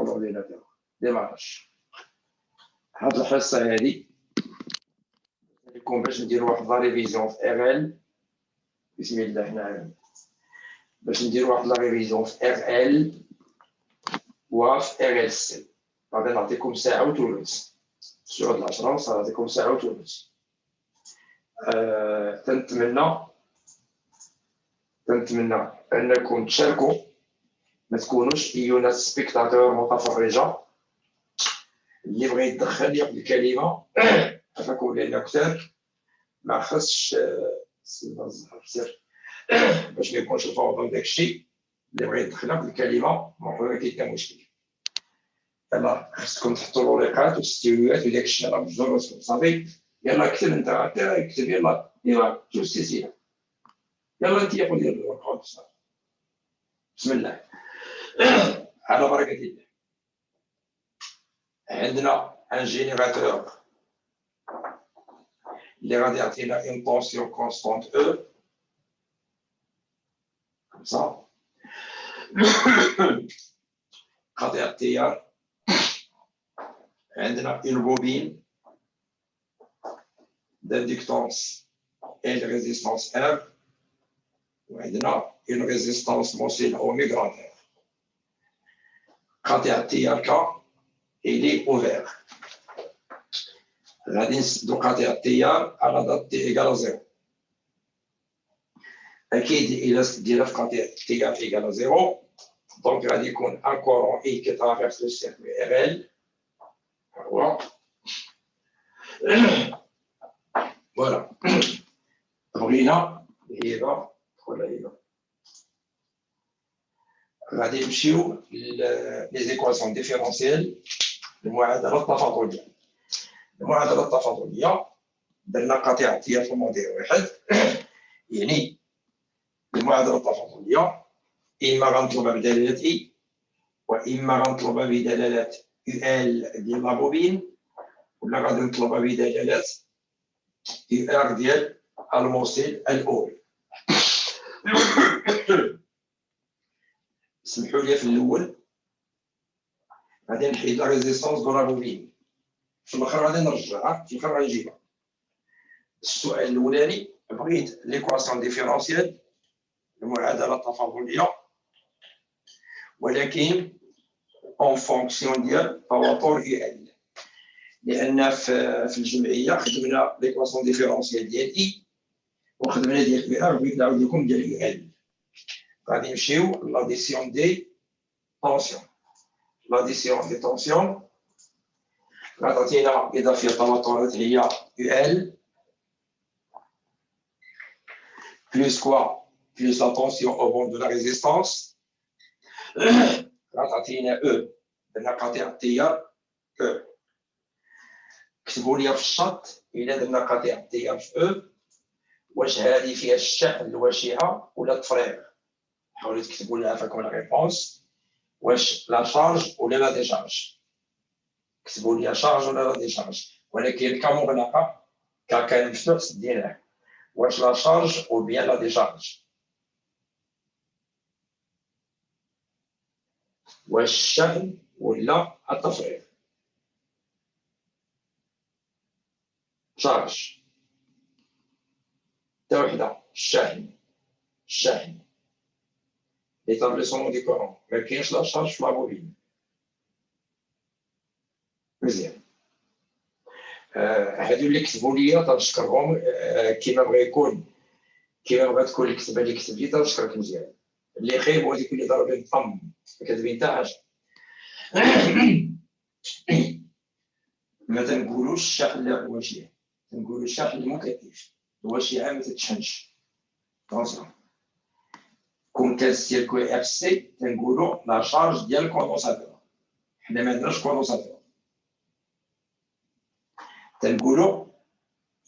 l'ordinateur. Démarrage. هاد الحصة هادي نكون باش نديرو واحد لا ريفيزيون في RL. بسم الله نعم. باش نديرو واحد لا ريفيزيون في RL وفي RLC. غادي نعطيكم ساعة وثلث. سعود العشرة نعطيكم ساعة وثلث. تنتمنى أنكم تشاركوا، ما تكونوش ايونات سبيكتاتور متفرجة. اللي بغى يدخل ياخذ الكلمة فكون لنا كثر، ما خصش الزهر باش ما يكونش الفوضى داك الشيء. اللي بغى يدخل ياخذ الكلمة ما كاين حتى مشكل. يلا خصكم تحطوا الورقات والستيلوات وداك الشيء راه بجوج راسكم صافي. يلا كتب انت كتب. يلا شوف السلسلة. يلا انت ياخذ الورقة. بسم الله على بركة الله. عندنا ان جينيراتور اللي غادي يعطينا اون طونسيون كونستانت او كمسا. قطع التيار. عندنا اون بوبين d'inductance et de résistance R. وعندنا une résistance موصل اوميغ غرادير. قطع التيار K il est ouvert. غادي نسدو قطع التيار على ضغط تي إيكال زيرو. أكيد إلا سدينا في قطع التيار إيكال زيرو دونك غادي يكون ان كورون إي كي ترافيرس لو سيركوي RL. فوالا بغينا هنا ولا هنا غادي نمشيو لي زيكواسيون ديفيرونسييل. المعادلة التفاضلية. المعادلة التفاضلية درنا قطيع التيار في الموضوع واحد. يعني المعادلة التفاضلية إما غنطلبها بدلالة إي وإما غنطلبها بدلالة UL ديال لابوبين ولا غادي نطلبها بدلالة UR ديال الموصل الأول. سمحوا لي في الأول غادي نحيد لا ريزيستونس دو لابوبين، في الآخر غادي نرجعها، في الآخر غنجيبها. السؤال الأولاني بغيت ليكواسيون ديفيرونسييل المعادلة التفاضلية ولكن اون فونكسيون ديال بارابور UL، لأن في الجمعية خدمنا ليكواسيون ديفيرونسييل ديال إي وخدمنا ديال UR. بغيت نعاود لكم ديال UL. غادي نمشيو لاديسيون دي طونسيون. لاديسيون دي طونسيون غتعطينا إضافية التوترات هي UL plus quoi plus la tension au bord de la résistance غتعطينا E. درنا قطيع التيار E. كتبوا لي في الشط إلا درنا قطيع التيار في E واش هذه فيها الشحن الواشعة ولا التفريغ. حاولوا تكتبوا لها فيكم لا ريبونس واش لا شارج ولا لا ديشارج. كتبوا لي شارج ولا لا ديشارج، ولكن كمغلقة كان مفتوح سديناه. واش لا شارج ou bien la décharge. واش الشحن ولا التفريغ. شارج تا وحده الشحن l'établissement du courant. ما كاينش لا شارج في لابوبين. مزيان. هادو اللي كتبوا لي تنشكرهم. كيما بغا يكون كيما بغا تكون الكتابه اللي كتب لي تنشكرك مزيان. اللي خايب هو ديك اللي ضرب الطم ما كاتبين حتى حاجه. ما تنقولوش الشحن الواشع، تنقولوا الشحن المكثف. الواشعه ما تتشحنش. طونسيون كون كان السيركوي اف سي تنقولوا لا شارج ديال الكوندونساتور. حنا ما عندناش كوندونساتور، تنقولوا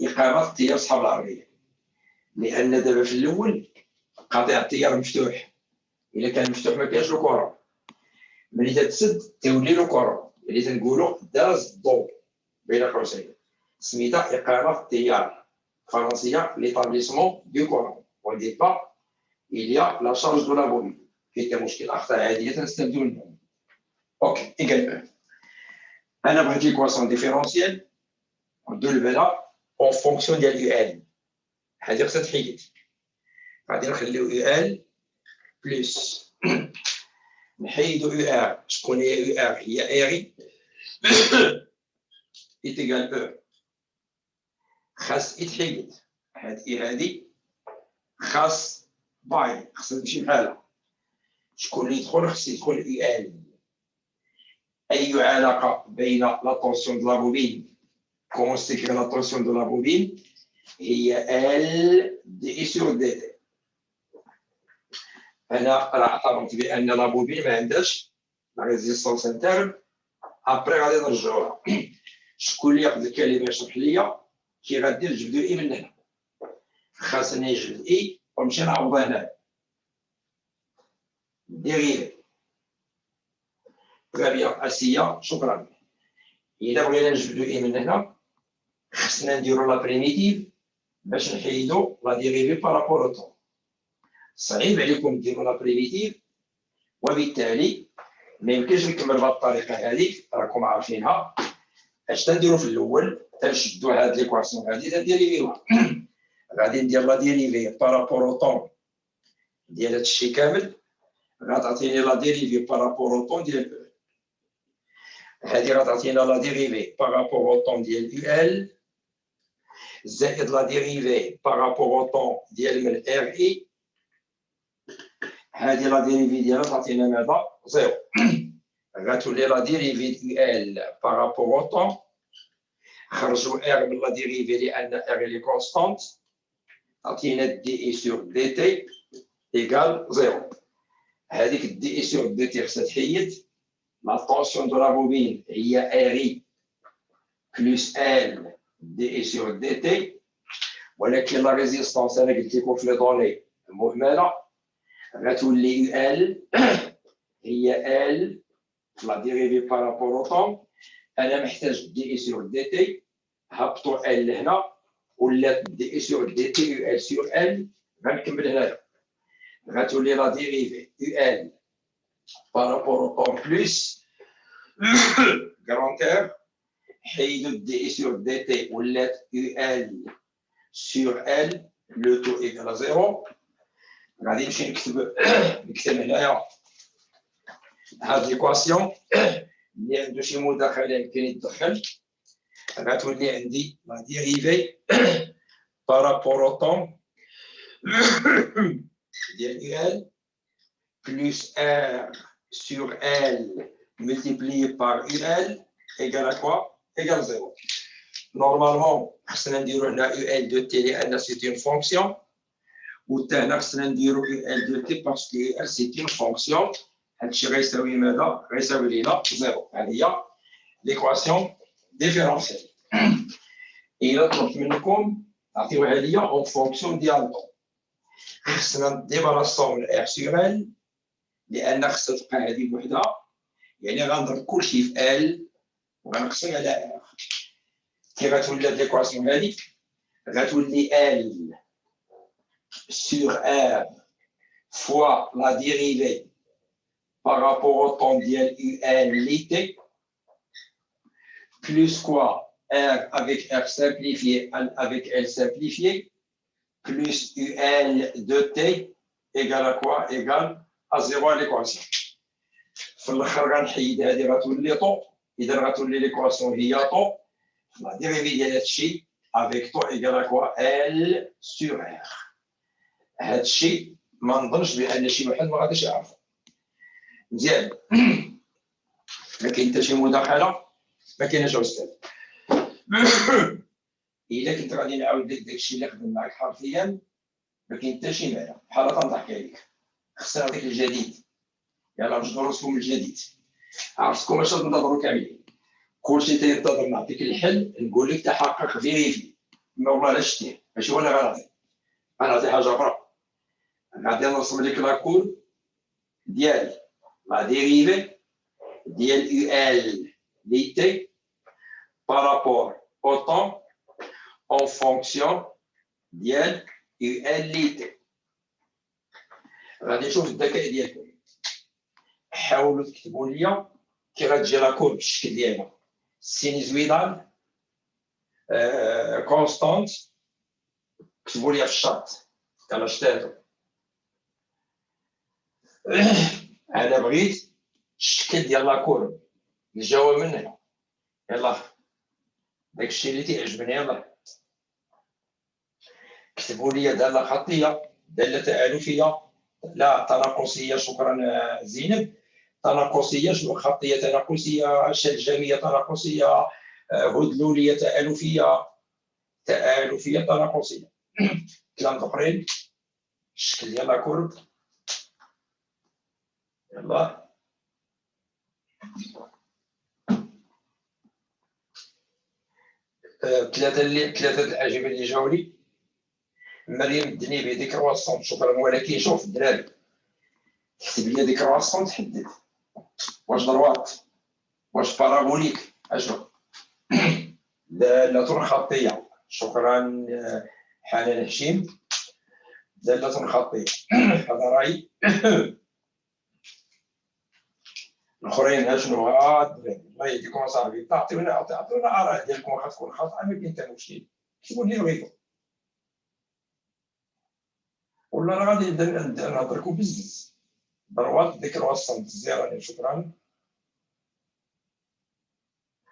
إقامة التيار صحاب العربية، لأن دابا في الأول قطيع التيار مفتوح. إلا كان مفتوح ما كاينش لو كورون. ملي تتسد تولي لو كورون اللي تنقولوا داز الضوء بين قوسين. سميتها إقامة التيار فرنسية ليطابليسمون دو كورون. و ديبا il y a la charge de la bobine. كاين مشكل أخطاء عادية تنستافدو منهم. OK, égal E. أنا بغيت l'équation différentielle ندير بالها en fonction ديال UL. هذه خصها تحيد. غادي نخليو UL بلس نحيدو UR. شكون هي UR؟ هي إيري est égal E. خاص يتحيد. هذه خاص باي خاصها تمشي بحالها. شكون اللي يدخل؟ خص يدخل UL. أي علاقة بين لا طونسيون دو لا بوبين كومون سيكري لا طونسيون دو لا بوبين هي L دي سور دي تي. أنا راه اعتبرت بأن لا بوبين ما عندهاش لا ريزيستونس انترن. أبري غادي نرجعوها. شكون اللي ياخذ الكلمة يشرح ليا كي غادي نجبدو إي من هنا؟ خاصني نجبد إي ونمشي نعوضها هنا. ديريفي. تري بيان أسيا شكرا. إلا بغينا نجبدو إي من هنا خصنا نديرو لا بريميتيف باش نحيدو لا ديريفي بارابور أو طون. صعيب عليكم ديروا لا بريميتيف وبالتالي ما يمكنش نكمل بهذه الطريقه هذه راكم عارفينها. اش تنديروا في الاول؟ تنشدوا هاد ليكواسيون هادي تنديريوها. غادي ندير لا ديريفي بارابور أو طون ديال هاد الشيء كامل. غتعطيني لا ديريفي بارابور أو طون ديال او. هادي غتعطينا لا ديريفي بارابور أو طون ديال يو ال زائد لا ديريفي بارابور أو طون ديال من ار اي. هذه لا ديريفي ديالها تعطينا ماذا؟ زيرو. غتولي لا ديريفي دو ال بارابور أو طون. خرجوا ار من لا ديريفي لان ار لي كونستانت. تعطينا دي اي سور دي تي ايكال زيرو. هذيك دي اي سور دي تي خصها تحيد. لا طونسيون دو لا بوبين هي ار اي بلس ال دي اي سور دي تي. ولكن لا ريزيستونس انا قلت لكم في لي دوني مهمله غتولي يو ال هي ال لا ديريفي بارابور أو طون. انا محتاج دي اي سور دي تي. هبطوا ال هنا ولات دي اي سور دي تي يو ال سور ال. غنكمل هنايا غتولي لا ديريفي يو ال بارابور أو طون بلس كرونتير حيدوا دي اي سور دي تي ولات يو ال سور ال لو تو ايكال زيرو. غادي نمشي نكتب هنايا هاد ليكواسيون اللي عنده شي مداخله يمكن يتدخل. غتولي عندي لا ديريفي بارابور أو طون ديال يو ال بلس ار سور ال ملتيبليي بار يو ال ايكال ا كوا؟ ايكال زيرو. نورمالمون خصنا نديرو هنا يو ال دو تي لان سي اون فونكسيون. وحتى هنا خصنا نديرو يو ال دو تي باسكو يو ال سي اون فونكسيون. هادشي غيساوي ماذا؟ غيساوي لينا زيرو. هذه هي ليكواسيون ديفيرونسيال. إلا طلبت منكم تعطيوها ليا اون فونكسيون ديال طون. خصنا نديبراسيو من ار سور ال لان خصها تبقى هذه بوحدها. يعني غنضرب كلشي في ال وغنقسم على ار. كي غتولي هاد ليكواسيون هذه غتولي ال سور ار فوا لا ديريفي par rapport au temps ديال UL T plus quoi R avec R simplifié avec L simplifié plus UL de T égale à quoi? Égale à 0 à l'équation. في الاخر غنحيد هذه غتولي طو. اذا غتولي ليكواسيون هي طو. لا ديريفي ديال هادشي avec طو égale à quoi? L sur R. هادشي ما نظنش بان شي واحد ما غاديش يعرفو. مزيان. ما كاين حتى شي مداخله؟ ما كايناش استاذ. الا كنت غادي نعاود لك داكشي اللي خدم معك حرفيا ما كاين حتى شي مانع. بحال تنضحك عليك. خصنا نعطيك الجديد. يلاه نجدو راسكم الجديد. عرفتكم باش تنتظروا كاملين. كلشي تينتظر نعطيك الحل نقول لك تحقق فيريفي. ما والله لا شتيه ماشي ولا غنعطي. غنعطي حاجه اخرى. غادي نرسم لك لاكود ديال la dérivée ديال UL dt par rapport au temps en fonction ديال UL dt. غادي نشوف الذكاء ديالكم. حاولوا تكتبوا لي كي غتجي لا كورب بالشكل ديالها سينيزويدال كونستانت كتبوا لي في الشات انا شتاتو. انا بغيت الشكل ديال لا كورب نجاوب من هنا. يلاه داكشي اللي تيعجبني. يلاه كتبوا لي داله خطيه، داله تآلفيه، لا تناقصيه. شكرا زينب. تناقصيه، خطيه تناقصيه، شلجميه تناقصيه، هدلوليه تآلفيه، تآلفيه تناقصيه. كلام اخرين الشكل ديال لا كورب. يلاه ثلاثه الاجوبه اللي جاوا لي. مريم الدنيبي ديك كرواسون شكرا. ولكن شوف الدراري كتب لي ديك كرواسون تحدد واش دروات واش بارابوليك اشنو. دالة خطية شكرا حنان هشيم. دالة خطية هذا رأيي. الاخرين اشنو الله يهديكم اصاحبي. تعطيونا اراء ديالكم واخا تكون خاطئه ما كاين حتى مشكل. كتبوا لي بغيتو ولا راه غادي نبدا نهضر لكم بزز. دروات ديك كرواسون الزيراني شكرا.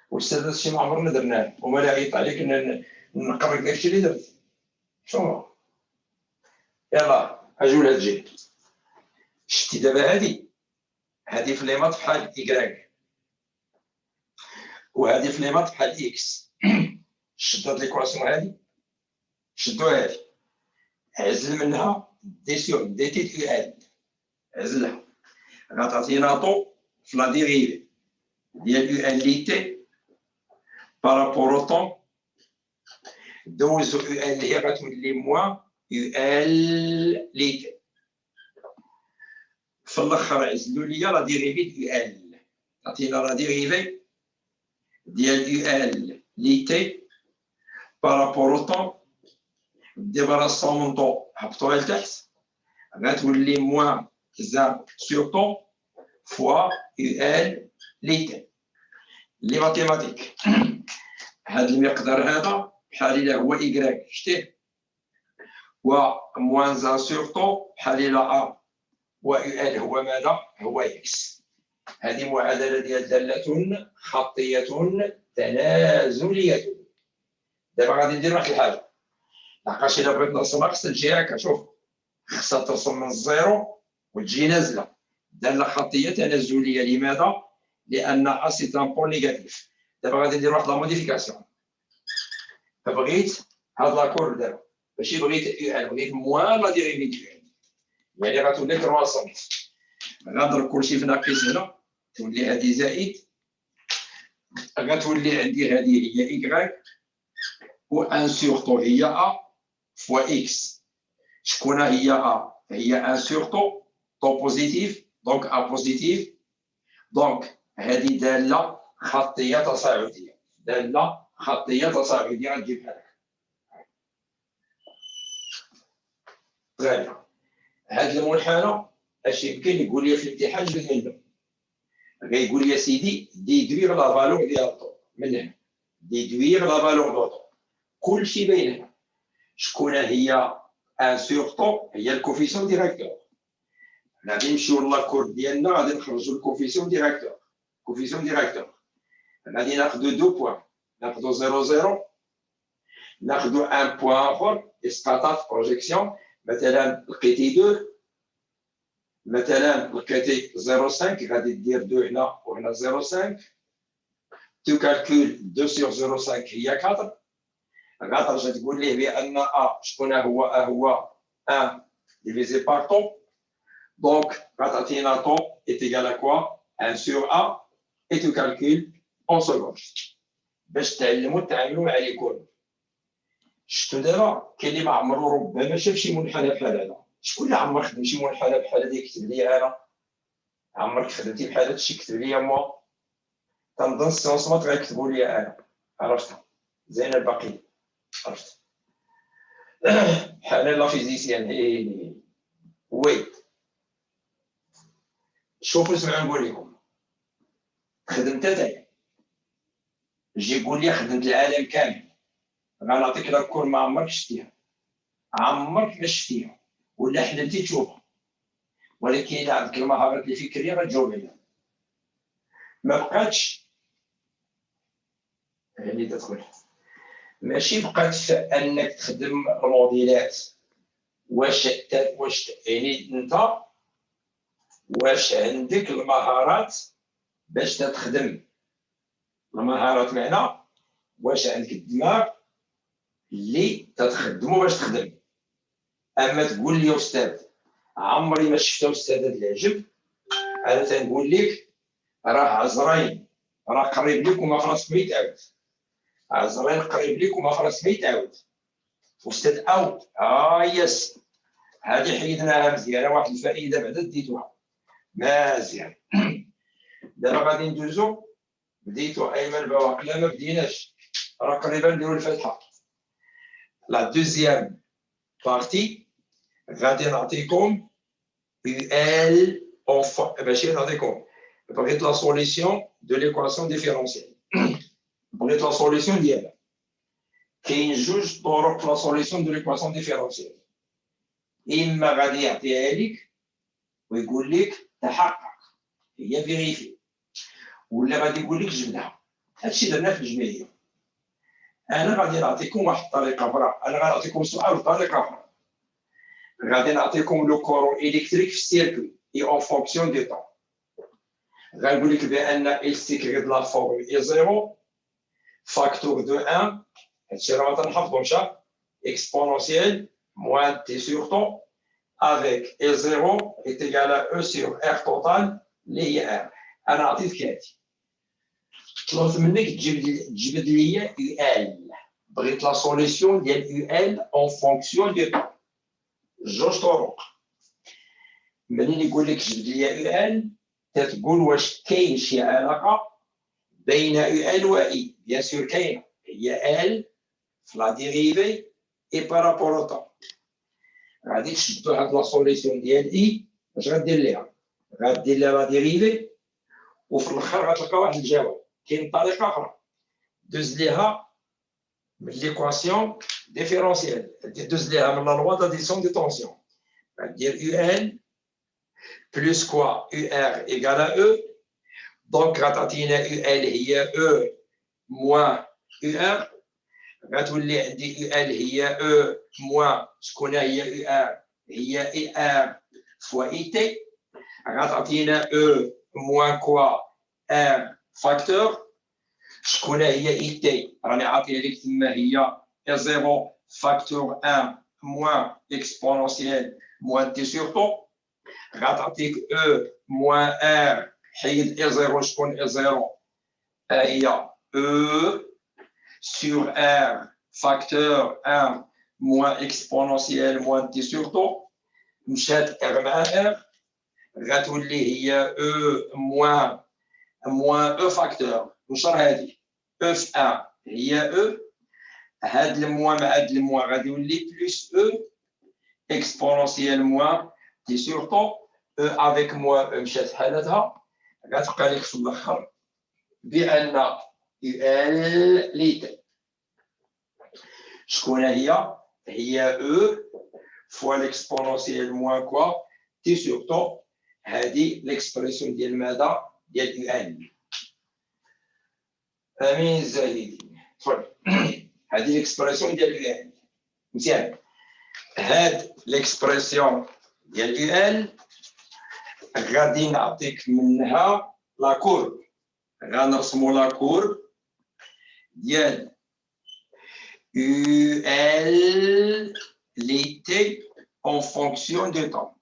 والاستاذ هادشي ما عمرنا درناه وما لا عيط عليك نقرك داكشي اللي درت. شنو يلا اجي ولا تجي. شتي دابا هادي في لي مات بحال إيكغيك وهادي في لي مات بحال إكس. شدو هاد ليكواسيون هادي، شدو هادي، عزل منها دي سيغ دي تي يو ال، عزلها غتعطينا طو في لا ديريفي ديال يو ال لي تي بارابور او طون. دوزو يو ال هي غتولي موان يو ال لي تي. في الاخر عزلوا لي لا ديريفي ديال يو ال، عطينا لا ديريفي ديال يو ال لي تي بارابور او طون. ديباراسون من طون هبطوها لتحت غتولي موان زان سور طون فوا يو ال لي تي. لي ماتيماتيك هذا المقدار هذا بحال الا هو إيكغيك شتيه و موان زان سور طون بحال الا ا و يو ال هو ماذا؟ هو اكس. هذه معادله ديال داله خطيه تنازليه. دابا غادي ندير واحد الحاجه لحقاش الا بغيت نرسمها خصها تجي هكا. شوف خصها ترسم من الزيرو وتجي نازله. داله خطيه تنازليه لماذا؟ لان ا سي ان بول نيجاتيف. دابا غادي ندير واحد لا موديفيكاسيون. فبغيت هاد لاكور دابا ماشي بغيت يو ال، بغيت موان لا ديريفيتيف يعني غتولي كرواسونت. غنضرب كلشي في ناقص هنا تولي هادي زائد. غتولي عندي هادي هي إيكغيك و ان سور طو هي ا فوا اكس. شكون هي ا؟ هي ان سور طو، طو بوزيتيف دونك ا بوزيتيف. دونك هذه داله خطيه تصاعديه. داله خطيه تصاعديه غتجي بحال هكا. طيب هذا المنحنى اش يمكن يقول لي في الامتحان جوج منهم. غيقول لي سيدي ديدويغ لا فالور ديال طو من هنا. ديدويغ لا فالور دو طو كلشي باين هنا. شكون هي ان سور طو؟ هي الكوفيسيون ديريكتور. غادي نمشيو لاكور ديالنا غادي نخرجوا الكوفيسيون ديريكتور. كوفيسيون ديريكتور غادي ناخذوا دو بوان، ناخذوا 0 0 ناخذوا ان بوان اخر اسقاطات بروجيكسيون. مثلا لقيتي 2 مثلا لقيتي 0.5 غادي دير 2 هنا وهنا 0.5 تو كالكول 2 sur 0.5 هي 4. غترجع تقول ليه بان ا شكون هو؟ هو 1 divisé par طو. دونك غتعطينا طو est égal à quoi 1 sur a et tu calcules en seconde باش تعلموا تعاملوا مع لي كور. شفتوا دابا كاين اللي ما عمرو ربما شاف شي منحنى بحال هذا. شكون اللي عمر خدم شي منحنى بحال هذا يكتب لي انا؟ عمرك خدمتي بحال هادشي كتب لي موا. تنظن السيونس مات غيكتبوا لي انا. عرفتها زين الباقي عرفت. بحال لا فيزيسيان وي. شوفوا اسمعوا نقول لكم خدمت تاعي جي يقول لي خدمت العالم كامل غنعطيك لا كور ما عمرك شفتيها عمرك ما شفتيها ولا حلمتي تشوفها ولكن الا عندك المهارات الفكريه غتجاوب عليها ما بقاتش يعني تدخل ماشي بقات في انك تخدم الموديلات واش يعني انت واش عندك المهارات باش تخدم المهارات معنا واش عندك الدماغ اللي تخدمو باش تخدم اما تقول لي استاذ عمري ما شفت استاذ هذا العجب انا تنقول لك راه عزرين راه قريب لك وما فراسك ما يتعاود عزرين قريب لك وما فراسك ما يتعاود استاذ اوت يس هذه حيدناها مزيانه واحد الفائده بعدا ديتوها مزيان دابا غادي ندوزو بديتو ايمن باقي ما بديناش راه قريبا نديرو الفاتحه لا دوزيام بارتي غادي نعطيكم UL ماشي نعطيكم بغيت لا سوليسيون دو ليكواسيون ديفيرونسيال بغيت لا سوليسيون ديالها كاين جوج طرق في لا سوليسيون دو ليكواسيون ديفيرونسيال اما غادي يعطيها لك ويقول لك تحقق هي فيريفي ولا غادي يقول لك جبدها هادشي درنا في الجمعيه انا غادي نعطيكم واحد الطريقه اخرى انا غنعطيكم سؤال بطريقه اخرى غادي نعطيكم لو كورون الكتريك في السيركوي اي اون فونكسيون دو طون غنقول لك بان ال سيكريت لا فورم اي زيرو فاكتور دو 1 هادشي راه ما تنحفظوش اكسبونونسيال موان تي سور طون avec E0 est égal à E sur R total اللي هي R انا عطيتك هادي طلبت منك تجبد لي UL بغيت لا سوليسيون ديال UL اون فونكسيون دو طون جوج طرق منين يقول لك جبد لي UL تتقول واش كاين شي علاقه بين UL و I بيان سور كاينه هي L في لا ديريفي اي بارابور او طون غادي تشدو هاد لا سوليسيون ديال اي اش غدير ليها غدير لها لا ديريفي وفي الاخر غتلقى واحد الجواب كاين طريقه اخرى دوز ليها من ليكواسيون ديفيرونسيال دوز ليها من لا لوا داديسيون دي طونسيون غدير يو ان بلس كوا يو ار ايكال ا او دونك غتعطينا يو ال هي او موان يو ار غتولي عندي يو ال هي او موان شكون هي يو ار هي اي ار فوا اي تي غتعطينا او موان كوا ار فاكتور شكون هي اي تي راني عاطيها لك تما هي اي زيرو فاكتور 1 موان اكسبونونسيال موان تي سور طون غتعطيك او موان ار حيد اي زيرو شكون اي زيرو هي او sur R facteur 1 moins exponentielle moins t sur taux مشات R مع R غتولي هي E moins E facteur نشر هذه E في 1 هي E هاد الموان مع هاد الموان غادي يولي بلس E exponentielle moins t sur taux E avec moins E مشات حالتها غتبقى لك في الاخر بان UL ليت شكون هي او فوا ليكسبونونسيال موان كوا تي سور طون هذه ليكسبرسيون ديال ماذا ديال يو ان امين الزاهدين تفضل هذه ليكسبرسيون ديال يو ان مزيان هاد ليكسبرسيون ديال يو ان غادي نعطيك منها لا كورب غنرسمو لا كورب ديال UL l'été en fonction du temps.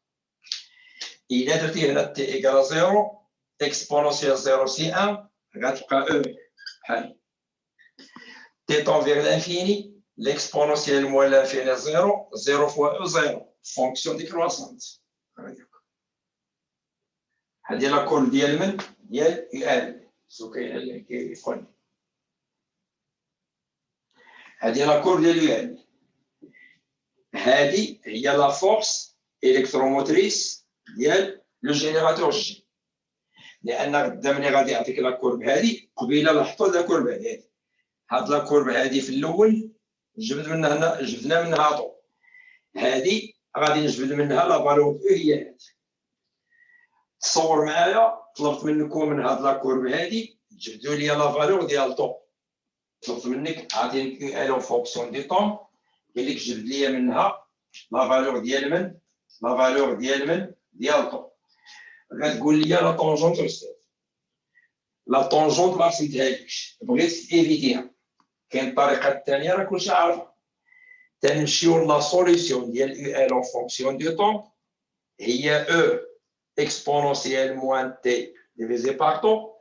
Il est de la t égale à 0, exponentielle 0 c'est 1, غتبقى E t tend vers l'infini, l'exponentielle moins l'infini 0, 0 fois E 0, fonction décroissante. هذه لا كورب ديال من ديال UL سو كاين اللي كيفون هذه لا كور ديال يو ان هذه هي لا فورس الكتروموتريس ديال لو جينيراتور جي لان غدا ملي غادي يعطيك لا كورب هذه قبيله لاحظوا لا كورب هذه هاد لا كورب هذه في الاول جبدنا منها طو هذه غادي نجبد منها لا فالور هي هذه تصور معايا طلبت منكم من هاد لا كورب هذه تجبدوا لي لا فالور ديال طو طلبت منك عطيني ال اون فونكسيون دي طون قال لك جبد لي منها لا فالور ديال من لا فالور ديال طون غتقول لي لا طونجونت استاذ لا طونجونت ما رسمتهالكش بغيت ايفيتيها كاين الطريقه الثانيه راه كلشي عارفها تنمشيو لا سوليسيون ديال يو ال اون فونكسيون دو طون هي او exponentielle moins t divisé par ton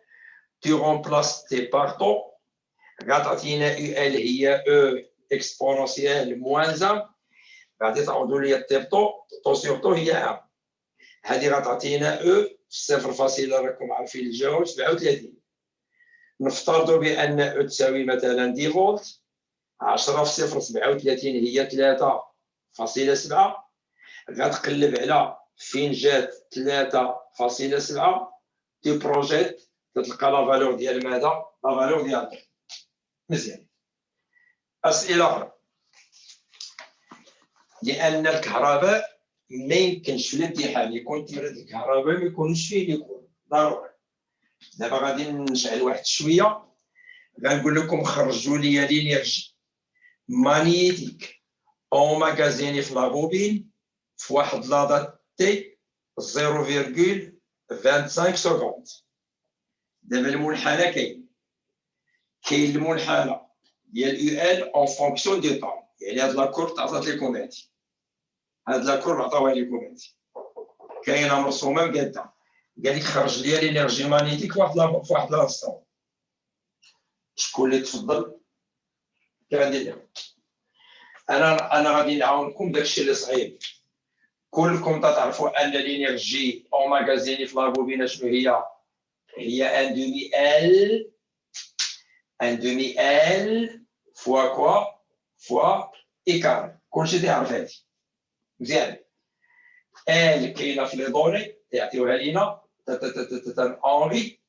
tu remplaces t par ton غتعطينا u l هي e exponentielle moins 1 غادي تعوضوا لي t بطو طو سور طو هي 1 هذه غتعطينا e 0.0 راكم عارفين الجواب 37 نفترضوا بان e تساوي مثلا 10 فولت 10 في 0 37 هي 3.7 غتقلب على فين جات 3.7 تي بروجيت تلقى لا فالور ديال ماذا؟ لا فالور ديال مزيان اسئله اخرى لان الكهرباء ما يمكنش في الامتحان يكون تمرد الكهرباء ما يكونش فيه يكون ضروري دابا غادي نشعل واحد شويه غنقول لكم خرجوا لي لينيرجي مانيتيك او ماغازيني في لابوبين في واحد لادا تي 0.25 سكوند دابا المنحنى كاين المنحنى ديال يو ال اون فونكسيون دو طون يعني هاد لا كورب عطات لكم هادي هاد لا كورب عطاوها لكم هادي كاينه مرسومه مقاده قال لك خرج لي الانرجي مانيتيك في واحد لانستون شكون اللي تفضل كندير انا غادي نعاونكم داكشي اللي صعيب كلكم تعرفوا ان الانرجي او ماغازيني في لابوبين شنو هي ان دومي ال فوا كوا فوا اي كار كلشي تيعرف هادي مزيان ال كاينه في لي دوني يعطيوها لينا اونغي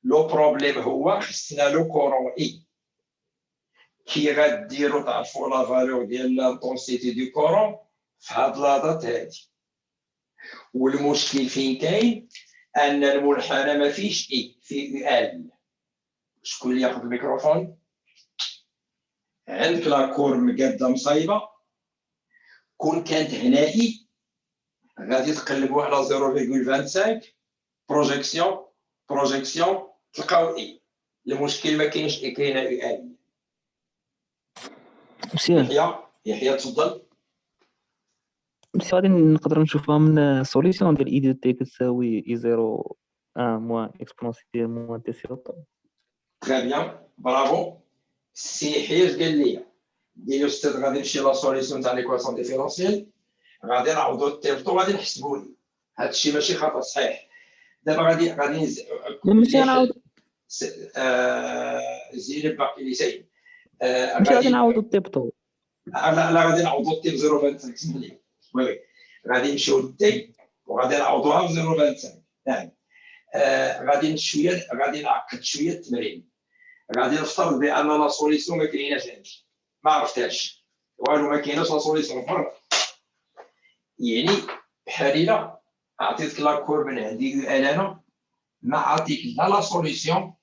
لو بروبليم هو خصنا لو كورون اي كي غديروا تعرفوا لا فالور ديال لانتونسيتي دو كورون في هاد لاطات هادي والمشكل فين كاين ان المنحنى ما فيش اي فيه ال شكون اللي ياخذ الميكروفون عندك لا كور مقاده مصايبه كون كانت هنا اي غادي تقلبوا على 0.25 بروجيكسيون تلقاو اي المشكل ما كاينش اي كاينه اي ال مزيان يحيى تفضل غادي نقدر نشوفها من سوليسيون ديال اي دو تي كتساوي اي 0 موان اكسبونسيال موان تي سي طون تري بيان برافو سي حياش قال لي ديال الاستاذ غادي نمشي لا سوليسيون تاع ليكواسيون ديفيرونسيال غادي نعوضوا التيرتو غادي نحسبوا لي هذا الشيء ماشي خطا صحيح دابا غادي ماشي غنعاود زينب باقي لي سايب ماشي غادي نعاودو التيبطو لا غادي نعوضوا التي 0.25 سمح لي وي غادي نمشيو للتي وغادي نعوضوها ب 0.25 نعم غادي نعقد شويه التمرين غادي نفترض بان لا سوليسيون ما كايناش عندي ما عرفتهاش والو ما كايناش لا سوليسيون فرق يعني بحال الا عطيتك لا كور من عندي يو ال انا ما عطيك لا سوليسيون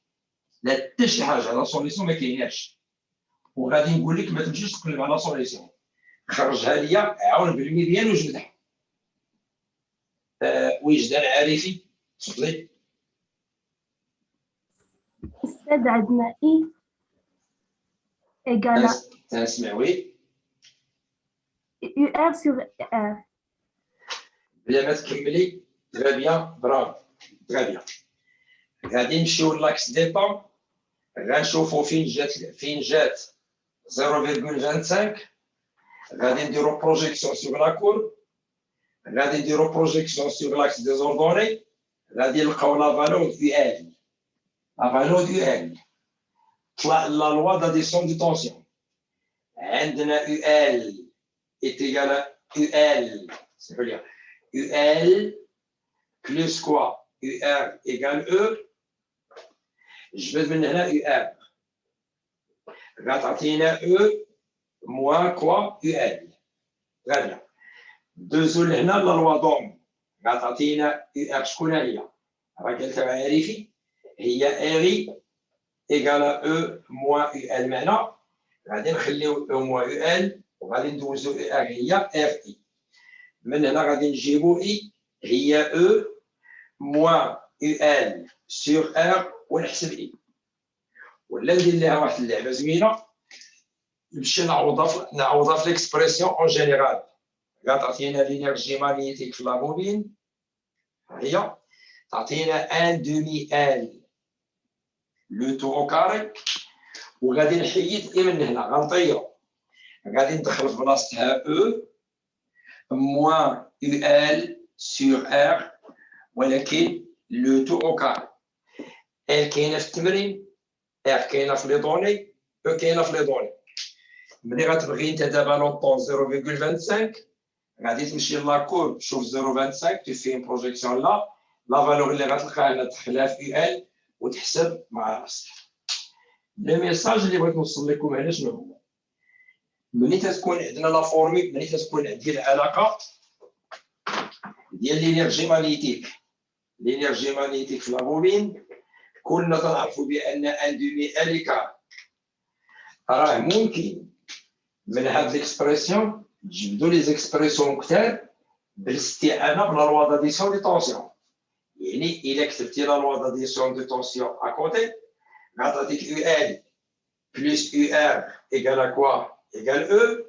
لا حتى شي حاجه لا سوليسيون ما كايناش وغادي نقول لك ما تمشيش تقلب على سوليسيون خرجها ليا عاون بالميديان وجبدها وجدان عارفي تفضلي أستاذ عندنا إي إيكالا تنسمع وي يو آر سور آر بلا ما تكملي تري بيان برافو تري بيان غادي نمشيو لاكس دي طون غنشوفو فين جات 0.25 غادي نديرو بروجيكسيون سور لا كورب غادي نديرو بروجيكسيون سور لاكس دي زوردوني غادي نلقاو لا فالور دو ال لا فالور دو ال طلع لا لوا داديسيون دي طونسيون عندنا يو ال ايتيغال يو ال سمحوا لي يو ال بلس كوا UR égale E جبد من هنا UR غتعطينا E moins quoi UL غادي دوزو لهنا للوا دوم غتعطينا UR شكون هي راه قالتها معرفي هي RI égale E moins UL معنا غادي نخليو E moins UL وغادي ندوزو UR هي RI من هنا غادي نجيبو I هي E moins UL sur R ونحسب I ولا ندير لها واحد اللعبه زوينه نمشي نعوضها في ليكسبرسيون اون جينيرال غتعطينا لينيرجي ماغنيتيك في لابوبين هي تعطينا ان دومي ال لو تو او كاري وغادي نحيد اي من هنا غنطيرو غادي ندخل في بلاصتها او موان يو ال سور ار ولكن لو تو او كاري ال كاينه في التمرين ار كاينه في لي دوني او كاينه في لي دوني ملي غتبغي انت دابا لوطون 0.25 غادي تمشي لاكور تشوف 0.25 تفي ان بروجيكسيون لا فالور اللي غتلقاها هنا تدخلها في يو ال وتحسب مع راسك لو ميساج اللي بغيت نوصل لكم هنا شنو هو ملي تكون عندنا لا فورمي ملي تكون عندي العلاقه ديال لينيرجي ماغنيتيك في لابوبين كلنا تنعرفوا بان ان دومي ال كار راه ممكن من هاد ليكسبرسيون تجبدوا لي زيكسبرسيون كثار بالاستعانه بلا لوا داديسيون دي طونسيون يعني الا كتبتي لا لوا داديسيون دي طونسيون اكوتي غتعطيك يو ال بلس يو ار ايكال كوا ايكال او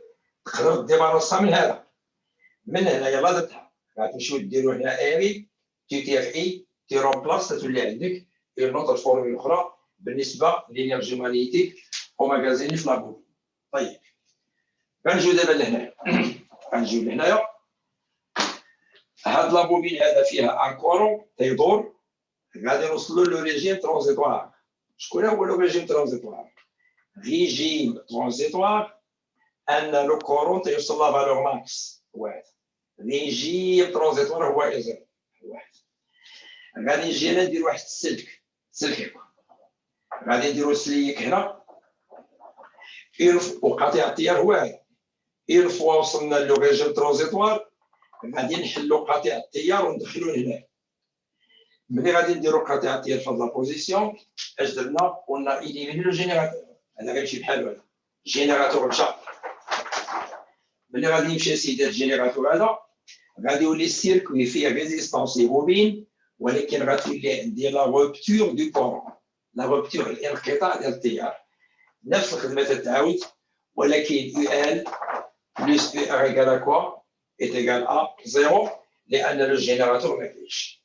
تقدر ديباراسا من هذا من هنا يلا درتها غتمشيو ديروا هنا اري تي تي اف اي تي رومبلاس تولي عندك اون اوتر فورمول اخرى بالنسبه للانرجي ماغنيتيك ومغازيني في لابوبين طيب غنجيو دابا لهنا غنجيو لهنايا هاد لابوبين هذا فيها ان كورون تيدور غادي نوصلو لو ريجيم ترانزيتوار شكون هو لو ريجيم ترانزيتوار ريجيم ترانزيتوار ان لو كورون تيوصل لا فالور ماكس واحد ريجيم ترانزيتوار هو ازر واحد غادي نجي ندير واحد السلك غادي نديرو سليك هنا وقاطع التيار هو هذا إن فوا وصلنا لو ريجيم ترانزيتوار غادي نحلو قاطع التيار وندخلو لهنا ملي غادي نديرو قاطع التيار في هاد لابوزيسيون اش درنا قلنا إليميني لو جينيراتور هذا غيمشي بحال هذا الجينيراتور مشى ملي غادي يمشي سيدي الجينيراتور هذا غادي يولي السيركوي فيه ريزيستونس بوبين ولكن غتولي عندي لا روبتور دو كورون لا روبتور الانقطاع ديال التيار نفس الخدمه تتعاود ولكن يو ال بلس يو ار ايكال كوا est égal à 0 لأن الجينيراتور ما كاينش.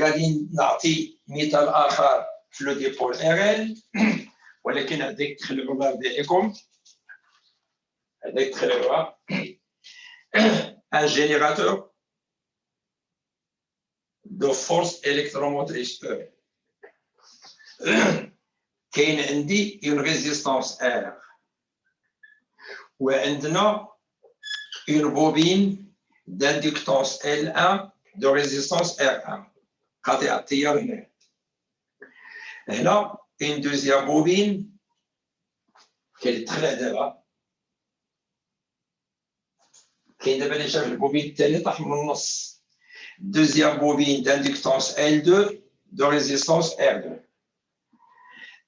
غادي نعطي مثال آخر في لو ديبول RL ولكن هذيك تخلعوها بدائكم هذيك تخلعوها un générateur de force électromotrice E كاين عندي une résistance R وعندنا une bobine d'inductance L1 de résistance R1 قاطع التيار هنا هنا une deuxième bobine كيتخلع دابا كاين دابا اللي شاف البوبين الثاني طاح من النص deuxième bobine d'inductance L2 de résistance R2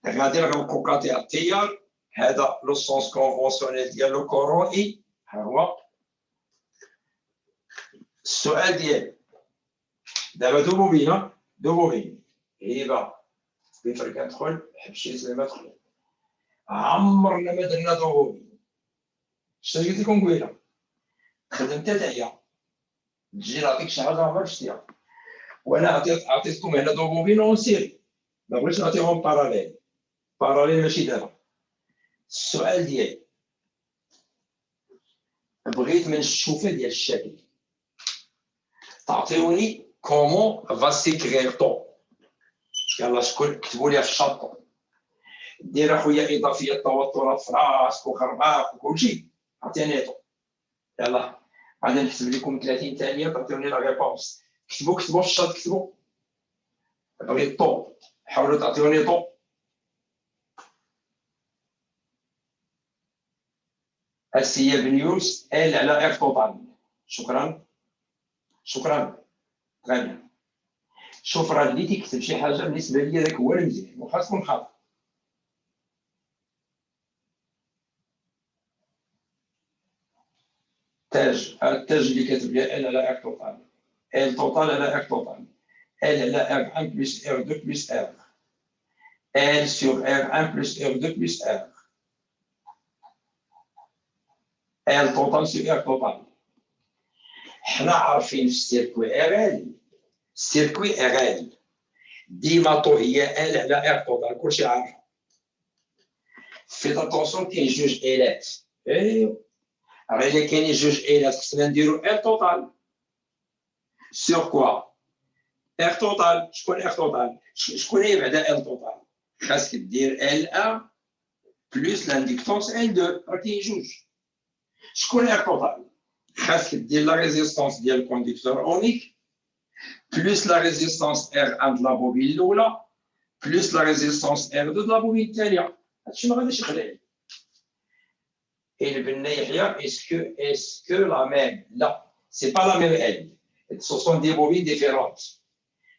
غادي نغلقو قاطع التيار هذا لو سونس كونفونسيونيل ديال لو كورون اي ها هو السؤال ديالي دابا دو بوبين هيبه كيفاش كندخل حبشي زعما دخل عمرنا ما درنا دو بوبين شنو قلت لكم قبيله خدمت داهيه تجي نعطيك شي حاجه ما شفتيها وانا عطيتكم هنا دو بوبين اون سيري ما بغيتش نعطيهم باراليل ماشي دابا السؤال ديالي بغيت من الشوفه ديال الشكل تعطيوني كومون فا سيكرير طو يلا شكون كتبوا لي في الشاطو دير اخويا اضافيه التوترات في راسك وخرباق وكلشي عطيني طو يلا غادي نحسب لكم 30 ثانيه تعطيوني لا ريبونس كتبوا في الشات كتبوا بغيت الطو حاولوا تعطيوني طو اسيا بنيوس ال على اف توتال شكرا غالي شوف راه اللي تيكتب شي حاجه بالنسبه لي هذاك هو المزيان وخا تكون خاطئ التاج اللي كاتب لي ال على اف توتال ال توتال على اف توتال ال على ار 1 بلس ار 2 بلس ار ال sur R1 plus R2 plus R. L total sur R total. حنا عارفين في السيركوي RL السيركوي RL ديما طو هي L على R total كلشي عارف. فيت اتونسيون كاين جوج إيلات ايوا راه إلا كاينين جوج إيلات خصنا نديرو R total. Sur quoi R total شكون R total شكون هي بعدا L total خاصك دير L1 بلس لانديكتونس L2 راه كاين جوج شكون R total خاصك دير لا ريزيستونس ديال الكونديكتور اونيك بلس لا ريزيستونس R1 د لا بوبين الاولى بلس لا ريزيستونس R2 د لا بوبين الثانيه هادشي ما غاديش يخلع البنا يحيى اسكو لا ميم لا سي با لا ميم L سو سون دي بوبين ديفيرونت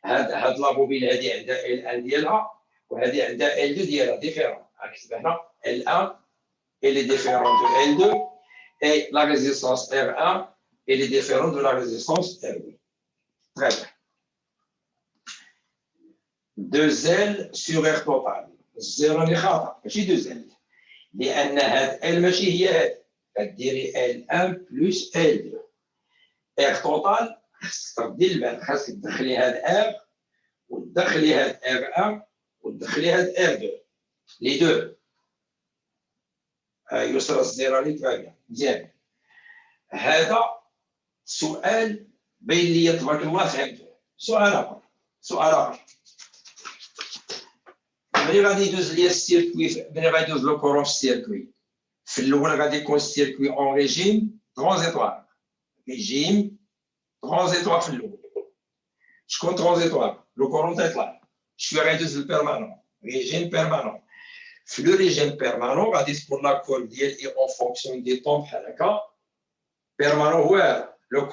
هاد لا بوبين هادي عندها L1 ديالها وهذه عندها L2 ديالها ديفيرون نكتب هنا L1 elle est différente de L2 et la résistance R1 elle est différente de la résistance R2. Très bien. 2L sur R total. 0 اللي خاطئ ماشي 2L لأن هاد L ماشي هي هاد كديري L1 plus L2 R total خاصك تردي البال خاصك تدخلي هاد R وتدخلي هاد R1 وتدخلي هاد R2 لي دو يسرى الزيراني تبان مزيان هذا سؤال بين لي تبارك الله فهمته سؤال اخر ملي غادي يدوز ليا السيركوي ملي غادي يدوز لو كورون في السيركوي في الاول غادي يكون السيركوي اون ريجيم ترانزيتوار في الاول شكون ترانزيتوار لو كورون تيطلع شويه غيدوز للبيرمانون ريجيم بيرمانون في لو ريجيم بيرمانون غادي تكون لا كول ديال اي اون فونكسيون دي طون بحال هكا بيرمانون هو لو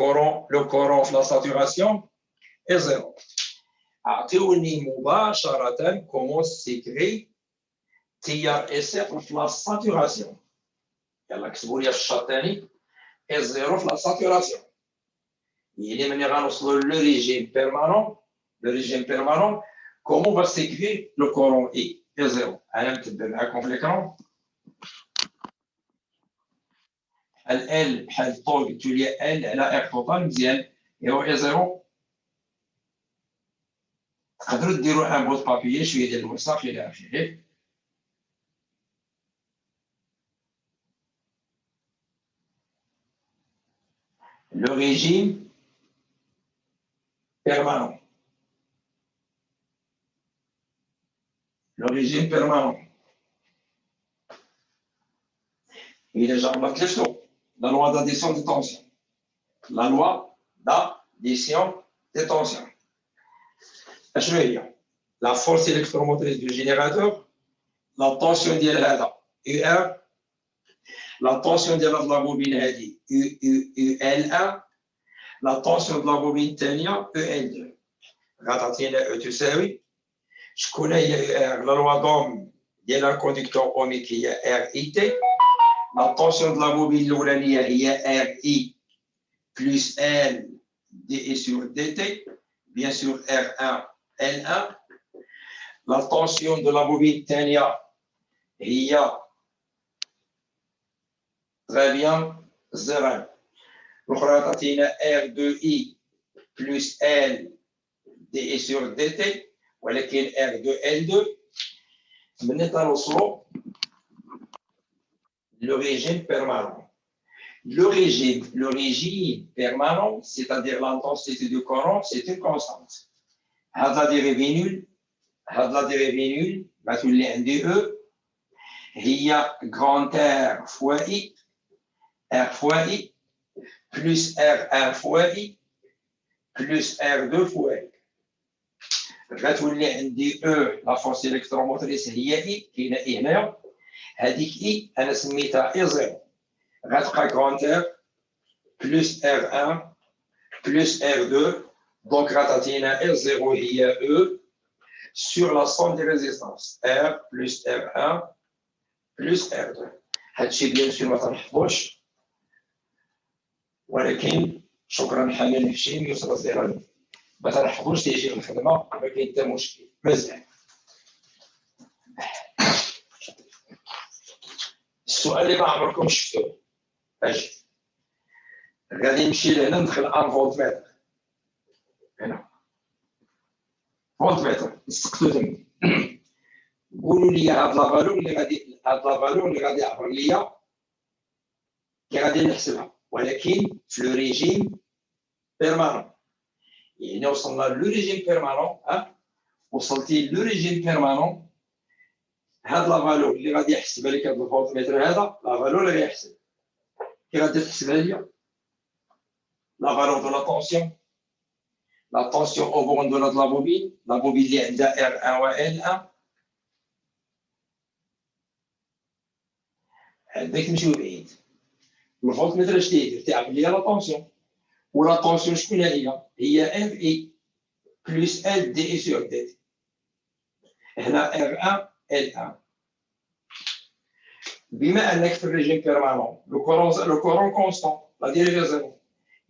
كورون في لا ساتوراسيون اي زيرو اعطيوني مباشره كومون سيكري تي ار اس اف في لا ساتوراسيون يلا كتبوا لي في الشاط الثاني اي زيرو في لا ساتوراسيون يعني ملي غنوصلوا لو ريجيم بيرمانون كومون va s'écrire le courant I زيرو انا متبع معكم في الاكران بحال ال بحال الطول قلت لي ال على ار توتال مزيان ايوا اي زيرو تقدروا ديروا ان بوت بابيي شويه ديال الوساخ الى اخره le régime permanent. Il est déjà la loi d'addition de tension. La loi d'addition de tension. La force électromotrice du générateur, la tension de l'ADA, UR, la tension de la bobine هذه UL1, la tension de la bobine الثانية UL2. غتعطينا E تساوي شكون هي لا لوا دوم ديال الكونديكتور اوميك هي ار اي تي لا طونسيون د لا بوبين الاولانيه هي ار اي بلس ال دي اي سور دي تي بيان سور ار 1 ال 1 لا طونسيون د لا بوبين الثانيه هي تري بيان زيرو الاخرى تعطينا ار 2 اي بلس ال دي اي سور دي تي ولكن R2 L2 من نوصلوا le régime permanent. Le régime permanent, c'est-à-dire l'intensité du courant, c'est une constante. هاد لا ديريفي نول غتولي عندي E هي grand R fois I R fois I plus R1 fois I بلس ار 2 فوا اي. غتولي عندي او لا فورس الكتروموتريس هي اي، كاينه اي هنايا، هذيك اي انا سميتها اي زيرو، غتبقى كونتير بلس ار 1 بلس ار 2، دونك غتعطينا ار 0 هي او sur la somme des résistances R plus R1 plus R2. هادشي بيان سور ما تنحفظوش، ولكن شكرا حنان هشيم يسرى الزراري ما تنحفظوش تيجي الخدمه، ما كاين حتى مشكل. مزيان. السؤال اللي ما عمركم شفتوه، اجي غادي نمشي لهنا ندخل ان فولتمتر، هنا فولتمتر نسقطو تما. قولوا لي هاد لا فالور اللي غادي يعبر ليا كي غادي نحسبها، ولكن في لو ريجيم بيرمانون. يعني وصلنا لو ريجيم بيرمانون، وصلتي لو ريجيم بيرمانون، هاد لا فالور اللي غادي يحسبها لك هاد الفولتمتر هذا، لا فالور اللي غيحسب كي غادي تحسبها ليا لا فالور دو لا طونسيون او بون دو لا بوبين اللي عندها R1 و L1. عندك نمشيو بعيد، الفولتمتر اش تيدير؟ تيعمل ليا لا طونسيون، ولا طونسيون شكون هي؟ هي اف اي بلس ال دي اي سور دي. هنا R1 L1. بما انك في الريجيم بيرمانون لو كورون كونستون لا ديريجي زيرو،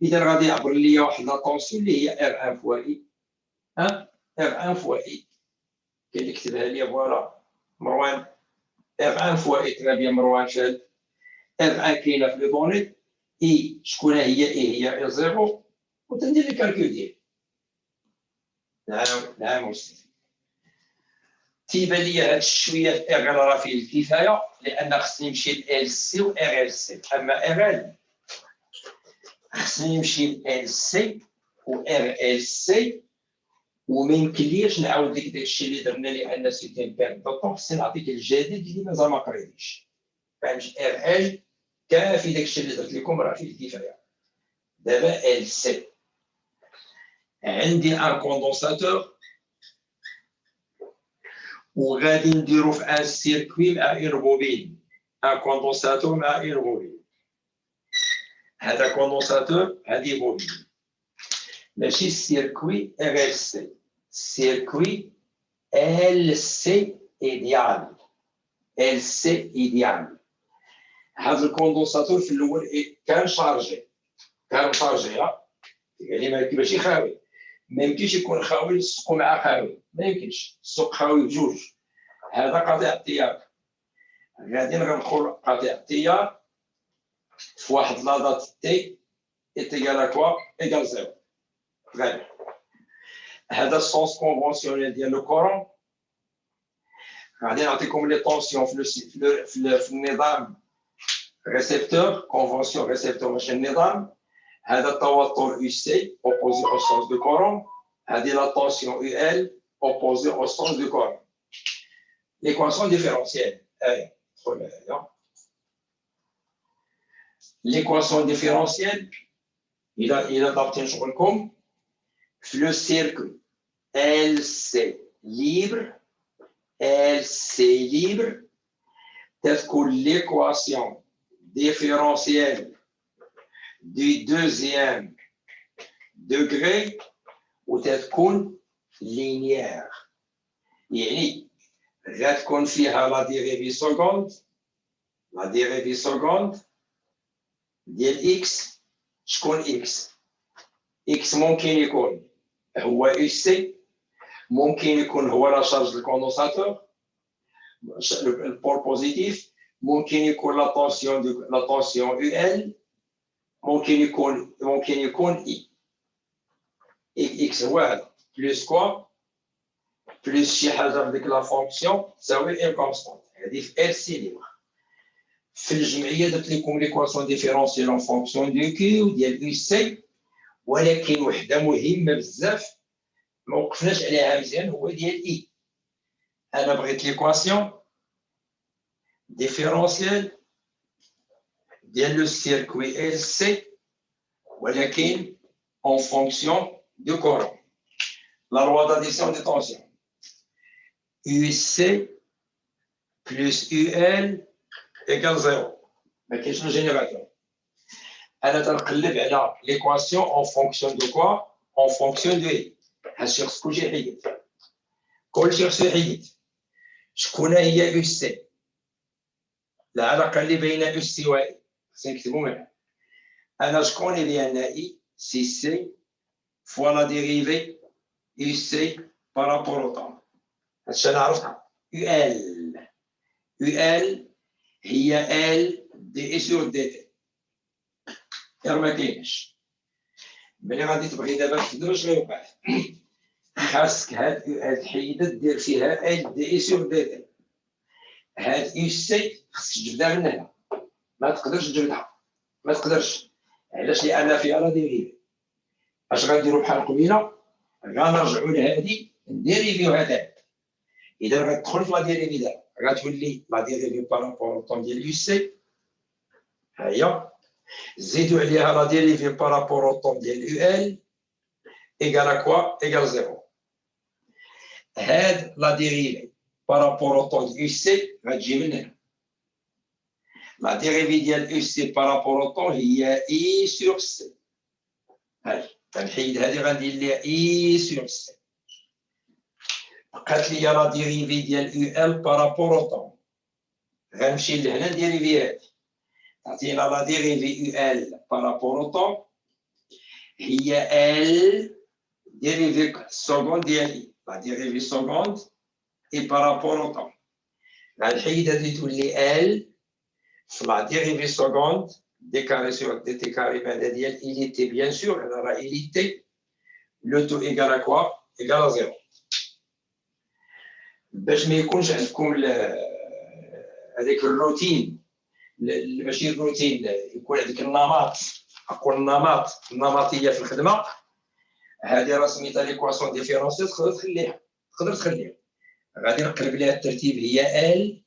اذا غادي يعبر ليا واحد لا طونسيون اللي هي R1 فوا اي، R1 فوا اي. كاين اللي كتبها لي فوالا مروان، R1 فوا اي. ترى بيان مروان شاد، R1 كاينه في لي دوني، اي شكون هي؟ اي هي زيرو، وتندير لي كالكول ديالي. نعم استاذ. تيبان لي هاد الشويه في ار راه فيه الكفايه، لان خصني نمشي ل ال سي و ار ال سي، اما ار ال خصني نمشي ل ال سي و ار ال سي، وما يمكنليش نعاود لك داكشي اللي درنا لان سيتي بيرد دو طون. خصني نعطيك الجديد اللي مازال ما قريتيش. فهمت؟ ار ال كافي داكشي اللي درت لكم راه فيه الكفايه. دابا ال سي عندي ان كوندونساتور وغادي نديرو في ان سيركوي مع اون بوبين، ان كوندونساتور مع اون بوبين. هذا كوندونساتور، هذه بوبين، ماشي سيركوي ار ال سي، سيركوي ال سي ايديال، ال سي ايديال. هذا الكوندونساتور في الاول كان شارجي، كان مشارجي، يعني ماشي خاوي. ما يمكنش يكون خاوي السوق مع خاوي، ما يمكنش. السوق خاوي بجوج. هذا قطيع التيار، غادي نغلقوا قطيع التيار في واحد لا دات تي ايتيغال كوا ايغال زيرو. غادي هذا السونس كونفونسيونيل ديال لو كورون. غادي نعطيكم لي طونسيون في النظام ريسبتور، كونفونسيون ريسبتور ماشي النظام. هذا التوتر يو سي اوبوزي او سونس دو كورون، هذه لا طونسيون يو ال اوبوزي او سونس دو كورون. ليكواسيون ديفيرونسييل، l'équation différentielle, il a adapté شغلكم في le cercle LC libre, LC libre, تكون l'équation différentielle du deuxième degré وتكون linéaire. يعني غتكون فيها la dérivée seconde ديال اكس. شكون اكس؟ اكس ممكن يكون هو اش سي، ممكن يكون هو لا شارج الكوندونساتور البول بوزيتيف، ممكن يكون لا طونسيون يو ال، ممكن يكون اي. اكس هو هذا بلس كوا بلس شي حاجه في ديك لا فونكسيون تساوي ان كونستانت. هذه في ال سي ليبر. في الجمعيه درت لكم ليكواسيون ديفيرونسيال اون فونكسيون دو كيو ديال يو سي، ولكن وحده مهمه بزاف ما وقفناش عليها مزيان هو ديال اي. انا بغيت ليكواسيون ديفيرونسيال ديال لو سيركوي ال سي ولكن اون فونكسيون du courant. La loi d'addition de tension. UC plus UL égale 0. Mais qu'est-ce que le générateur? Elle a l'équation en fonction de quoi? En fonction de I. sur ce que j'ai dit. كل شيء حيد. شكون هي UC؟ العلاقة اللي بين UC و I. سنكتبوا منها. أنا شكون اللي أنا I سي C fois la dérivée UC par rapport au temps. هادشي أنا عرفتها. UL. UL هي L دي I sur DT. غير ما كاينش. ملي غادي تبغي دابا تكتب اش غيوقع؟ خاصك هاد UL تحيدها دير فيها L دي I sur DT. هاد UC خاصك تجبدها من هنا. ما تقدرش تجبدها. ما تقدرش. علاش؟ لأن فيها لا ديريفي. اش غنديرو بحال قبيله؟ غنرجعو لهادي نديريفيو هذا. إذا غتدخل في لا ديريفي دابا غتولي لا ديريفي بارابور طون ديال يو سي. ها هي. زيدو عليها لا ديريفي بارابور طون ديال يو ال إيكال كوا؟ إيكال زيرو. هاد لا ديريفي بارابور طون ديال يو سي غتجي من هنا. لا ديريفي ديال يو سي بارابور طون هي إي سور سي. هاي غنحيد هادي غندير ليها إي سور سي. بقات لي لا ديريفي ديال يو ال بارابور او طون. غنمشي لهنا نديريفي هادي. تعطينا لا ديريفي يو ال بارابور او طون هي ال ديريفي سكوند ديالي. لا ديريفي سكوند اي بارابور او طون. غنحيد هادي تولي ال في لا ديريفي سكوند دي كاري سور دي تي كاري بعدا ديال إليتي بيان سور. هنا راه إليتي. لو تو إيكال كوا؟ إيكال زيرو. باش ما يكونش عندكم هذاك الروتين، ماشي الروتين، يكون عندك النمط. اقول النمطيه في الخدمه. هذه راه سميتها ليكواسيون ديفيرونسيال. تقدر تخليها. غادي نقلب لها الترتيب. هي ال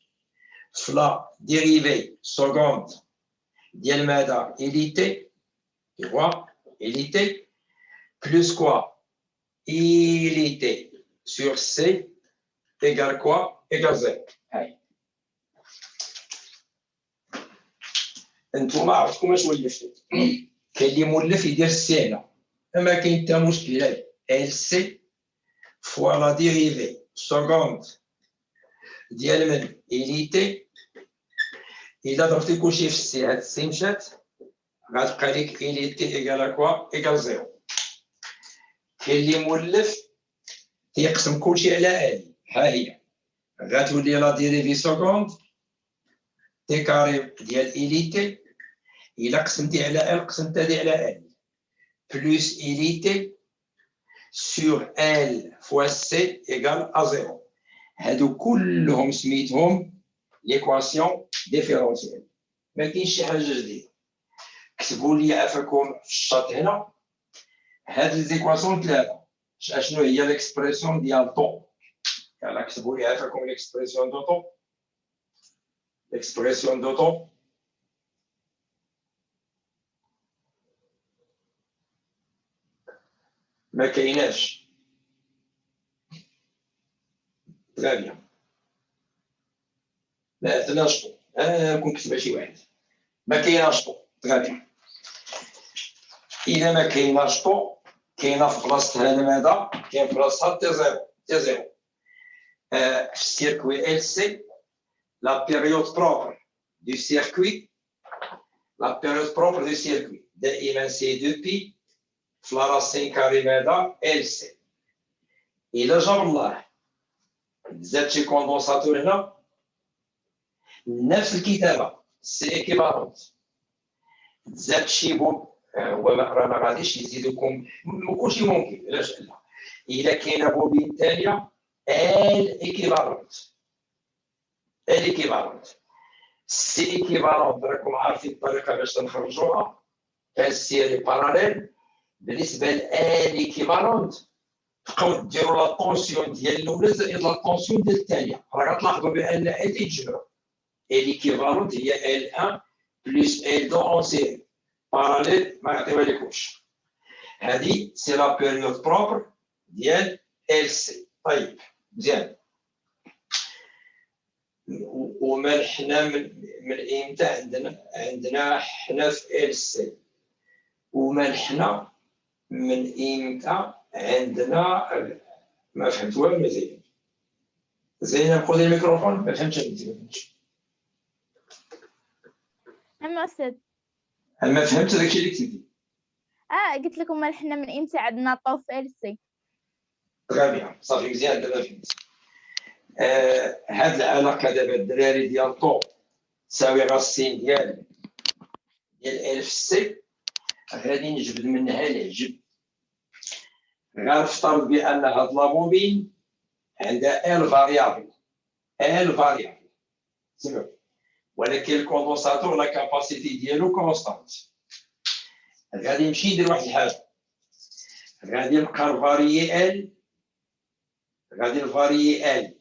في لا ديريفي سكوند ديال ماذا؟ إليتي. ايوا إليتي بلوس كوا؟ إليتي سور سي إيكال كوا؟ إيكال زيرو. هاي. انتوما عرفتكم اش ولفتو. كاين اللي مولف يدير السي هنا. ما كاين حتى مشكل. ال سي فوا لا ديريفي سكوند ديال من إليتي. إلا ضربتي كلشي في السي، هاد السي مشات، غتبقى ليك إليتي إيكال كوا؟ إيكال زيرو. كاين اللي مولف تيقسم كلشي على ال. ها هي. غتولي لا ديريفي سكوند تي كاري ديال إليتي. إلا قسمتي على ال قسمت هادي على ال بلوس إليتي سور ال فوا سي إيكال أ زيرو. هادو كلهم سميتهم ليكواسيون ديفيرونسيال. ما كاينش شي حاجة جديدة. كتبوا لي عافاكم في الشاط هنا هاد ليكواسيون ثلاثة. شنو هي ليكسبرسيون ديال طو؟ يلا كتبوا لي عافاكم ليكسبرسيون دو طو. ليكسبرسيون دو طو ما كايناش. تري بيان. ما عندناش طو. كون كتبها شي واحد. ما كايناش طو. تري بيان. إذا ما كايناش طو كاينه في بلاصة هذا ماذا؟ كاين في بلاصتها تي زيرو. تي زيرو. في السيركوي ال سي لا بيريود بروبر دو سيركوي. لا بيريود بروبر دو سيركوي دائما سي دو بي في لا راسين كاري ماذا؟ ال سي. إلا جاب الله زاد شي كوندونساتور هنا نفس الكتابة سي ايكيفالونت. زاد شي بوب راه ما غاديش يزيدوكم. كلشي ممكن. علاش لا؟ إلا كاينه بوبين ثانيه ال ايكيفالونت. ال ايكيفالونت سي ايكيفالونت. راكم عارفين الطريقه باش تنخرجوها. السيري باراليل بالنسبه ل ال ايكيفالونت تبقاو ديروا لا طونسيون ديال الاولى زائد لا طونسيون ديال الثانيه. راه غتلاحظوا بان ال تيتجمعوا. ال ايكيفالونت هي ال 1 بلس ال 2 اون سيري باراليل. ما يعطيوها لكمش. هذه سي لا بيريود بروبر ديال ال سي. طيب مزيان. ومن حنا من امتى عندنا حنا في ال سي، ومن حنا من امتى عندنا ما فهمت والو. زينب خذي الميكروفون. ما فهمتش أما أستاذ ما فهمت داكشي اللي كتبتي. قلت لكم حنا من إمتى عندنا طو في إلسي. تري بيان صافي مزيان دابا فهمت. هاد العلاقة دابا الدراري ديال طو تساوي غاسين ديال ألف سي، غادي نجبد منها العجب. غنفترض بأن هاد لابوبين عندها ال فاريابل، ولكن الكوندونساتور لا كاباسيتي ديالو كونستانت. غادي نمشي ندير واحد الحاجة، غادي نبقى الفاريي ال، غادي الفاريي ال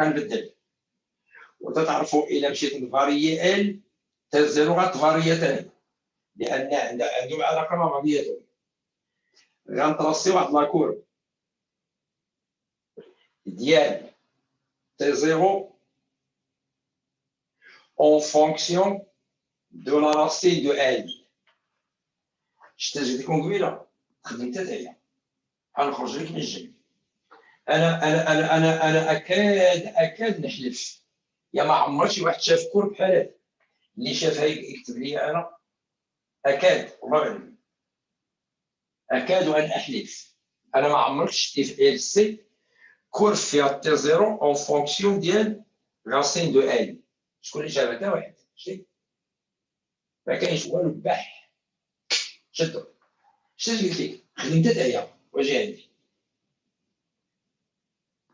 غنبدل. وتتعرفوا إلا مشيت للفاريي ال تزيرو غتفاريي تاني، لأن عندهم علاقة مع بعضياتهم. غنطرسي واحد لاكور ديال تي زيرو en fonction de la racine de L. شتا جبتكم قبيله خدمت تاعي غنخرج لك من الجنب. انا اكاد نحلف يا ما عمر شي واحد شاف كور بحال هذا. اللي شافها يكتب لي انا. اكاد والله غالب اكاد ان احلف انا ما عمرك شفتي في ال سي كور فيها تي زيرو اون فونكسيون ديال راسين دو ال. شكون اللي شافها؟ حتى واحد. شتي ما كاينش والو بح. شدو شنو قلت لك؟ خدمت عليا واجي عندي.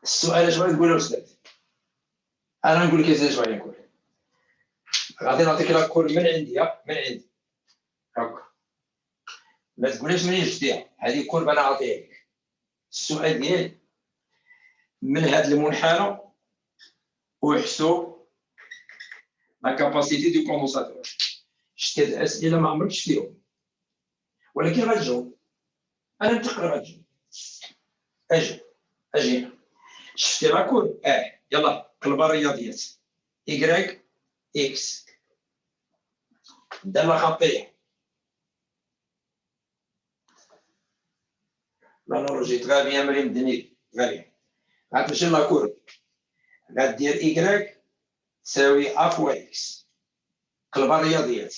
السؤال اش بغيت تقول استاذ؟ انا نقول لك اش بغيت نقول. غادي نعطيك لاكور من عندي هكا. ما تقوليش منين جبتيها، هذه كور انا عاطيها لك. السؤال ديالي من هاد المنحنى وحسوا لا كاباسيتي دو كوندونساتور. شتي الاسئله ما عمرك شفتيهم، ولكن غتجاوب. انا متقرب غتجاوب. اجي شفتي لاكور؟ يلا قلبها الرياضيات. إيكغيك إكس دالة خطية لانولوجي. تري بيان مريم دنيل. تري بيان. غتمشي لاكور غدير إيكغيك تساوي أ فوا إكس. قلبها الرياضيات.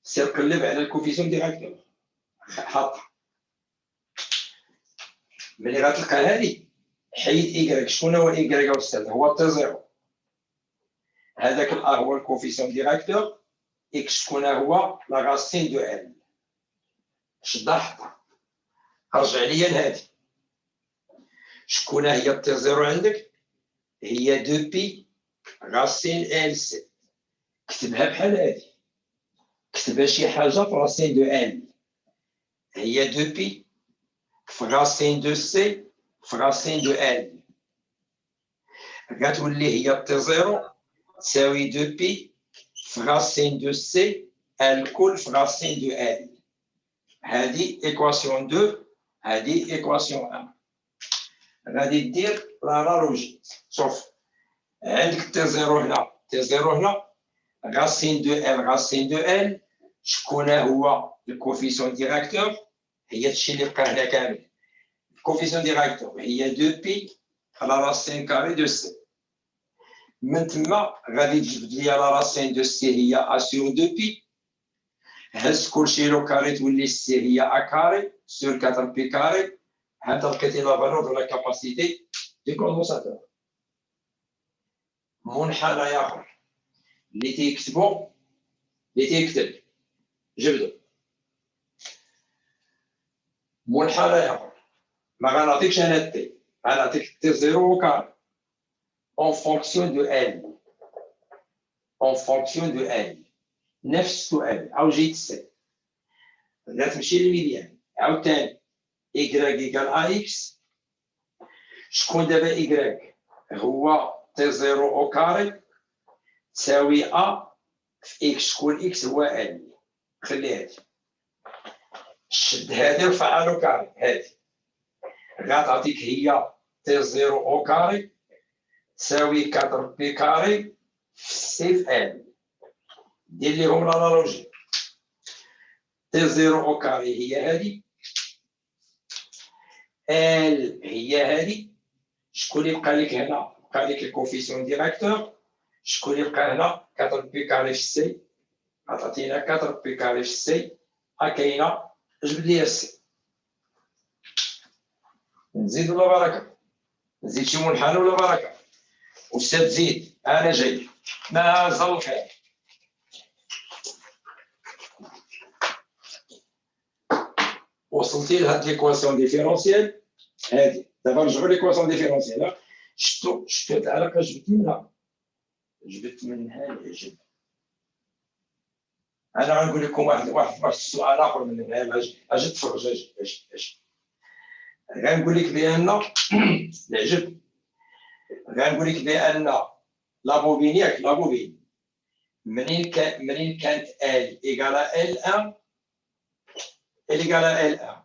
سير قلب على الكوفيسيون ديريكتور حاطها. ملي غتلقى هادي حيد إيكغيك. شكون هو إيكغيك أستاذ؟ هو تي زيرو. هذاك الأ هو الكوفيسيون ديريكتور. إكس شكون هو؟ لا راسين دو إل. شدها حطها. رجع ليا لهادي. شكون هي تي زيرو عندك؟ هي دو بي راسين إل سي. كتبها بحال هادي. كتبها شي حاجة في راسين دو إل. هي دو بي في راسين دو سي في راسين دو إل. غتولي هي تي زيرو تساوي دو بي في راسين دو سي الكل في راسين دو إل. هذه إيكواسيون 2، هذه إيكواسيون 1. غادي دير لانالوجي. شوف عندك تي زيرو هنا، تي زيرو هنا، راسين دو إل راسين دو إل. شكون هو الكوفيسيون ديريكتور؟ هي هادشي اللي بقى هنا كامل. الكوفيسيون ديريكتور هي دو بي على راسين كاري دو سي. من تما غادي تجبد ليا لا راسين دو سي هي ا سور دو بي. هز كلشي لو كاري تولي سي هي ا كاري سور 4 بي كاري. هاد لقيتي لا فالور دو لا كاباسيتي دو كوندونساتور. منحنى اخر اللي تيكتبو اللي تيكتب جبدو. منحنى اخر ما غنعطيكش انا تي، غنعطيك تي زيرو كاري اون فونكسيون دو ال. اون فونكسيون دو ال. نفس السؤال عاود جيت السي. غتمشي للميديان عاوتاني إيكغيك إيكال أ إكس. شكون دابا إيكغيك؟ هو تي زيرو أو كاري تساوي أ في إكس. شكون إكس؟ هو إل. خلي هادي شد هادي رفعها لو كاري هادي غتعطيك هي تي زيرو او كاري تساوي 4 بي كاري في سي في ال. دير ليهم الانالوجي. تي زيرو او كاري هي هادي، ال هي هادي. شكون اللي بقى لك هنا؟ بقى لك الكوفيسيون ديريكتور. شكون اللي بقى هنا؟ 4 بي كاري في سي غتعطينا 4 بي كاري في سي. كاينه جبد لي السي. نزيد ولا بركه؟ نزيد شي منحنى ولا بركه؟ أستاذ زيد أنا جاي مازال الخير. وصلتي لهاد ليكواسيون ديفيرونسيال هادي. دابا نرجعو ليكواسيون ديفيرونسيال. شتو هاد العلاقة جبت منها العجب. أنا غنقول لكم واحد السؤال آخر من هنا. أجي تفرج أجي غنقول لك بأن العجب. غنقول لك بأن لابوبين ياك لابوبين منين كانت ال إيكالا ال 1 ال إيكالا ال 1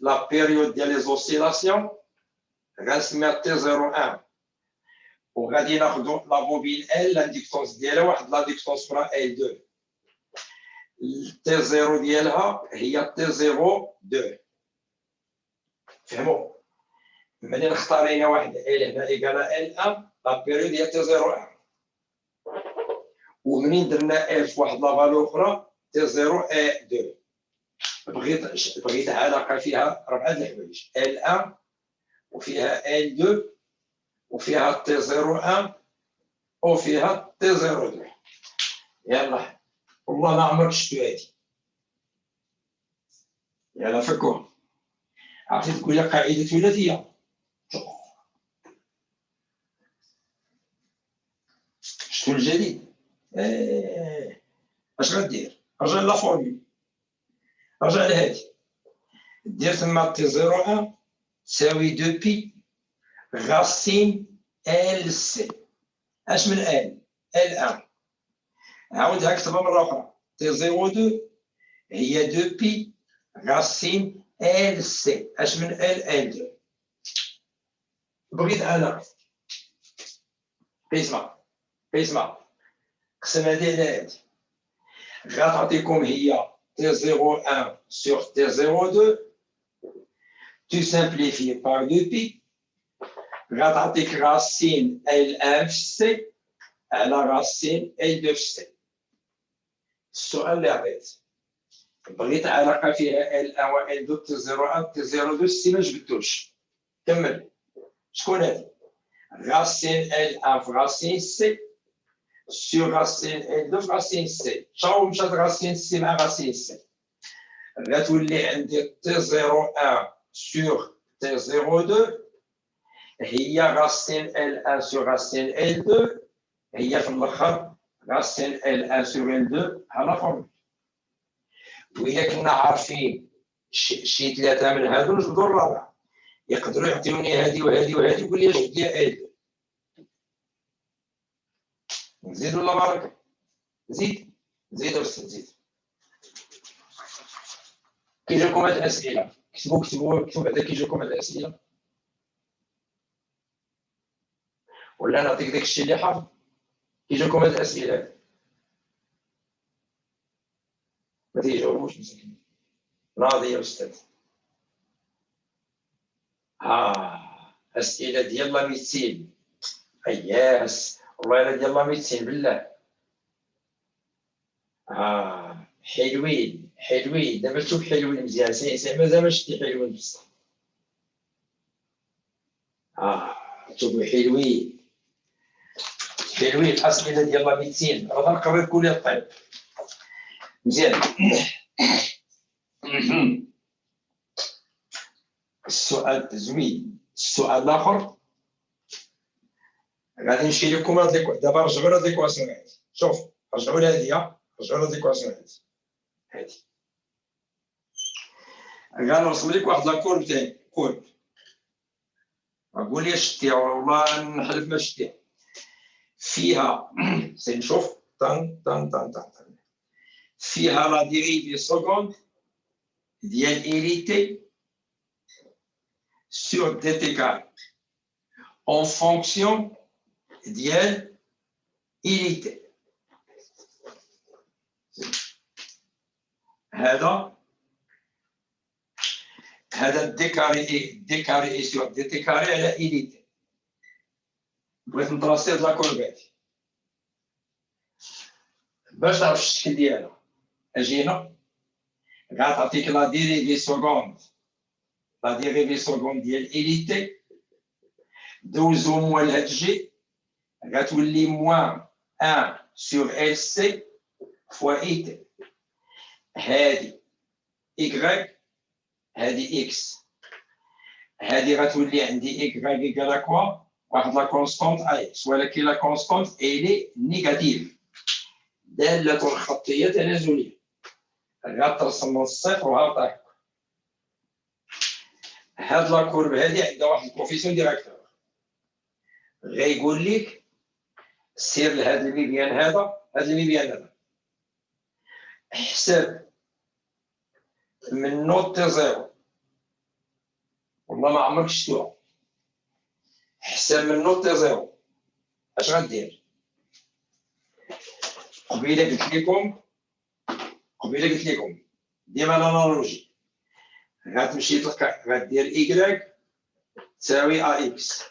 لا بيريود ديال لي زوسيلاسيون غنسميها تي 01 وغادي ناخذ لابوبين ال لانديكتونس ديالها واحد لانديكتونس اخرى ال 2. تي 0 ديالها هي تي 02. فهموا؟ منين اختارينا واحد ال هنا إيكالا ال 1 لا بيريود هي تي 01 ومنين درنا ال في واحد لا فالو اخرى تي 0 اي 2. بغيت علاقه فيها 4 الحوايج ال 1 وفيها ال 2 وفيها تي 01 وفيها تي 02. يلا والله ما عمرك شفتو هادي. يلا فكوا. عرفتي تقول لي قاعده ثلاثيه. شفتو الجديد؟ اش غدير؟ رجع لا فورمول. رجع لهادي. دير تما تي 01 تساوي 2 بي غاسين ال سي. اش من ال؟ ال 1. عاودها كتبها مره اخرى. تي 02 هي 2 بي غاسين ال سي. اش من ال 2. بغيت انا قسمه قسم هادي على هادي غتعطيكم هي تي 01 sur تي 02. tu simplifies par 2 بي غتعطيك راسين ال 1 في سي على راسين ال 2 في سي. السؤال اللي عطيت بغيت علاقه فيها ال 1 و ال 2 تي 01 تي 02 سي ما جبدتوش. كمل. شكون هادي؟ راسين ال 1 في راسين سي سور راسين ال 2 في راسين سي. شنو مشات راسين سي مع راسين سي؟ غتولي عندي تي 01 سور تي 02 هي راسين ال 1 سور راسين ال 2 هي في الاخر راسين ال 1 سور ال 2 على فورمول. وإلا كنا عارفين شي ثلاثه من هادو نجبدو الرابع يقدروا يعطيوني هادي وهادي وهادي ويقول لي جبد لي ال. نزيد ولا بركه؟ زيد أرسل زيد. كي جاكم هاد الاسئله كتبوا بعدا كي جاكم هاد الاسئله ولا نعطيك داك الشيء اللي حافظ. كي جاكم هاد الاسئله ما تيجاوبوش مسكين. راضي يا استاذ. اسئله ديال لا ميديسين. اياس والله الا ديال لا ميديسين بالله. حلوين دابا تشوف حلوين مزيان. سي مازال ما شفتي حلوين بصح. تشوفوا حلوين الاسئله ديال لا ميديسين. راه نقرا كل الطب مزيان. السؤال زوين. السؤال الاخر غادي نمشي لكم دابا. رجعوا لهاد ليكواسيون هادي. شوف رجعوا لهادي. رجعوا لهاد ليكواسيون هادي. غنرسم لك واحد لاكورب تاني. كورب قول لي شتيها والله نحلف ما شتيها. فيها سنشوف طن فيها لا ديريفي سكوند ديال إيليتي sur dt carré en fonction ديال إيليتي. هذا دي كاري اي سور دي تي كاري على إيليتي. بغيت نطراسي هاد لاكورب هادي باش تعرف الشكل ديالها. اجينا غتعطيك لا ديريفي سكوند ديال إيليتي دوزو موال هاد جي غتولي موان 1 سور ال سي فوا إيتي. هادي إكغيك هادي إكس. هادي غتولي عندي إكغيك إيكال كوا واحد لا كونستونت إكس، ولكن لا كونستونت إلي نيجاتيف دالة خطية تنازلية غترسم من الصفر وهابطة. هاد لاكورب هادي عندها واحد الكوفيسيون ديريكتور غيقول لك سير لهاد الميديان هذا حساب من نوت زيرو، والله ما عمرك شفتوها، حساب من نوت زيرو. اش غدير؟ قبيله قلت لكم ديما الانالوجي غتمشي تلقى غدير إيكغيك تساوي ا اكس.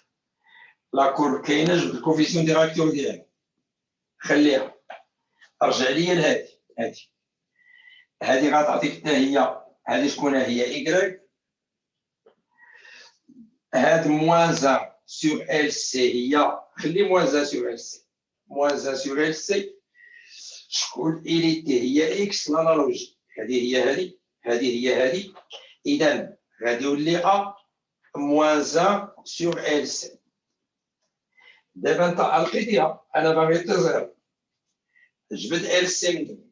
لا كورب كاينه جوج الكوفيسيون ديريكتور ديالها، خليها. ارجع ليا لهادي هادي غتعطيك حتى هي هادي شكون هي إيكغيك. هاد موان 1 سور ال سي هي خلي موان 1 سور ال سي، موان 1 سور ال سي شكون إيليتي هي إكس لانالوجي. هادي هي هادي إذا غادي يولي أ موان 1 سور ال سي. دابا أنت لقيتيها، أنا باغي تزرب جبد ال سي من دابا.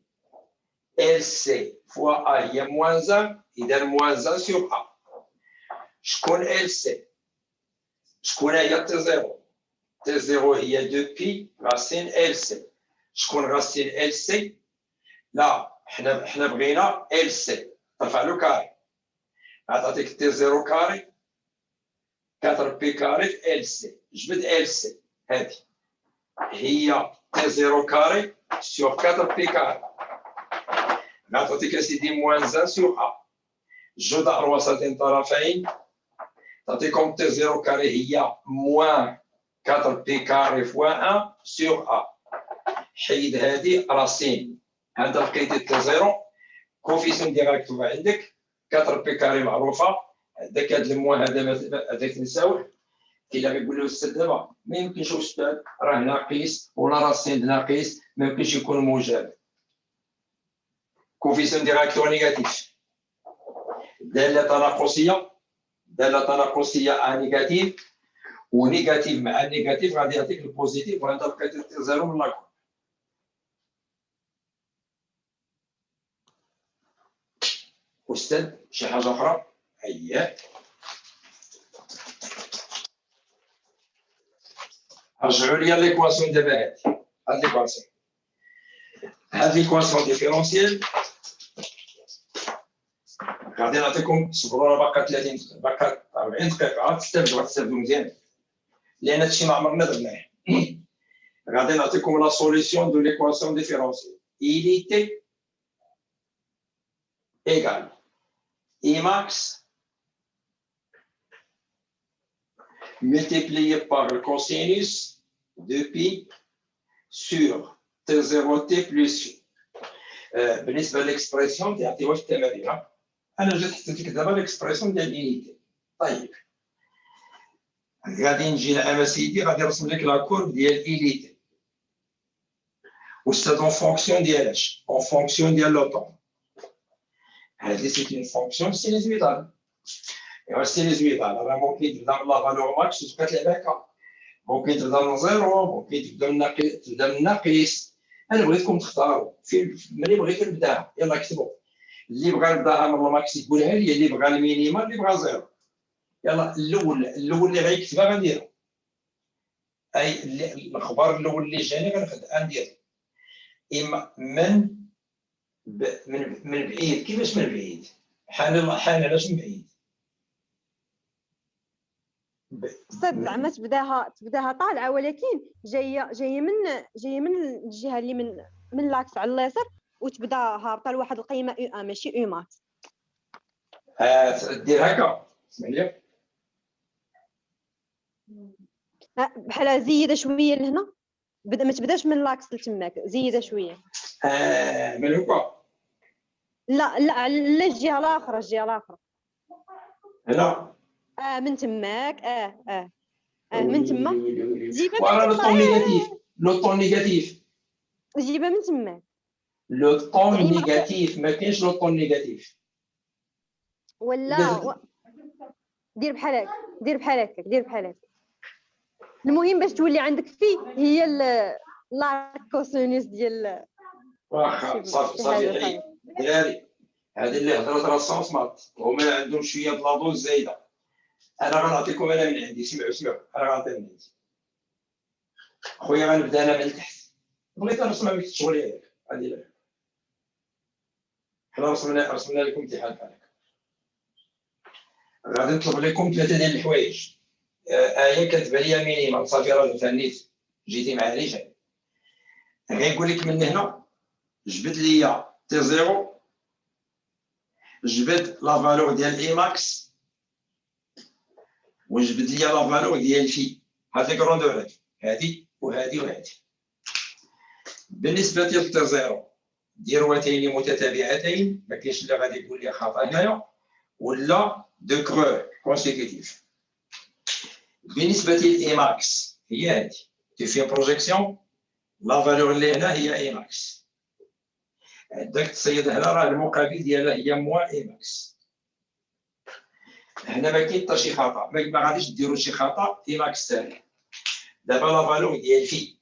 ال سي فوا أ هي موان 1، إذا موان 1 سور أ. شكون ال سي؟ شكون هي تي زيرو؟ تي زيرو هي 2 بي راسين ال سي. شكون راسين ال سي؟ لا حنا بغينا ال سي ترفع له كاري، غتعطيك تي زيرو كاري 4 بي كاري في ال سي. جبد ال سي هادي هي تي زيرو كاري سور 4 بي كاري، غتعطيك اسيدي موان 1 سور ا. جوج الوسطين طرفين تعطيكم تي زيرو كاري هي موان 4 بي كاري فوا 1 سور ا. حيد هادي راسين، هذا لقيتي تي زيرو كوفيسيون ديريكتور عندك 4 بي كاري معروفه. هذاك هاد الموان هذاك نساوه كي غيقول له الاستاذ دابا ما يمكنش استاذ راه ناقص ولا راسين ناقص، ما يمكنش يكون موجب. كوفيسيون ديريكتور نيجاتيف، داله تناقصيه ا نيجاتيف، ونيجاتيف مع النيجاتيف غادي يعطيك البوزيتيف، وهذا لقيت زيرو من لاكور. استاذ شي حاجه اخرى؟ اييه رجعوا لي ليكواسيون دابا. هاد ليكواسيون ديفيرونسيال غادي نعطيكم، صبروا راه باقا 30 باقا 40 دقيقه تستافدوا مزيان، لان هادشي ما عمرنا درناه. غادي نعطيكم لا سوليسيون دو ليكواسيون ديفيرونسيال. إيليتي égal Imax multiplié par le cosinus de pi sur T0t plus u. بالنسبه للاكسبريسيون تعطي واش التمارين. انا جات حطيت لك دابا الاكسبريسيون ديال الانيتي. طيب غادي نجي انا سيدي غادي نرسم لك لا كورب ديال الانيتي. واستاذ اون فونكسيون ديال اش؟ اون فونكسيون ديال لو طون. هذه سيت اون فونكسيون سينيزويدال. ايوا السينيزويدال راه ممكن تبدا من لا فالور ماكس وتبقى تلعب هكا، ممكن تبدا من زيرو، ممكن تبدا من ناقص. انا بغيتكم تختاروا فين ملي بغيتو نبداها. يلا كتبوا اللي بغى نبداها من الماكس يقولها لي، اللي بغى المينيمال، اللي بغى زيرو. يلا الاول اللي غيكتبها غنديرها. اي الخبر الاول اللي جاني غندير اما من بعيد. كيفاش من بعيد؟ حان علاش من بعيد استاذ زعما تبداها طالعه ولكن جايه من الجهه اللي من لاكس على اليسار وتبدا هابطه لواحد القيمه او ا ماشي او ماكس. دير هكا اسمح لي بحال زيده شويه لهنا، ما تبداش من لاكس لتماك، زيده شويه. من هكا لا لا الجهه الاخرى هنا من تماك من تما جيبها ورا من لو طون نيجاتيف لو طون نيجاتيف جيبها من تماك لو طون يعني نيجاتيف ما كاينش لو طون نيجاتيف ولا دير بحال هكا. المهم باش تولي عندك في هي لاكوسينوس ديال واخا صافي دراري هذه اللي هضرات راه سونس مات هما عندهم شويه بلاطو زايده. انا غنعطيكم انا من عندي. سمعوا انا غنعطي من عندي خويا. غنبدا انا من التحت. بغيت نرسم معك الشغل هذاك غادي لا حنا رسمنا لكم امتحان بحال هكا. غادي نطلب لكم 3 ديال الحوايج. آية كتبان ليا مينيمال صافي راه فهمتي جيتي معايا رجال. غنقول لك من هنا جبد ليا تي زيرو، جبد لا فالور ديال اي ماكس وجبد ليا لا فالور ديال في. هاد لي كروندور هادي وهادي. بالنسبه ديال تي زيرو ذروتين متتابعتين، ما كاينش اللي غادي يقول لي خطا هنايا، ولا دو كرو كونسيكوتيف. بالنسبه للاي ماكس هي هادي تفي بروجيكسيون، لا فالور اللي هنا هي اي ماكس. عندك تصيد هنا راه المقابل ديالها هي موان اي ماكس. هنا ما كاين حتى شي خطا، ما غاديش ديروا شي خطا. اي ماكس ساهل. دابا لا فالور ديال في،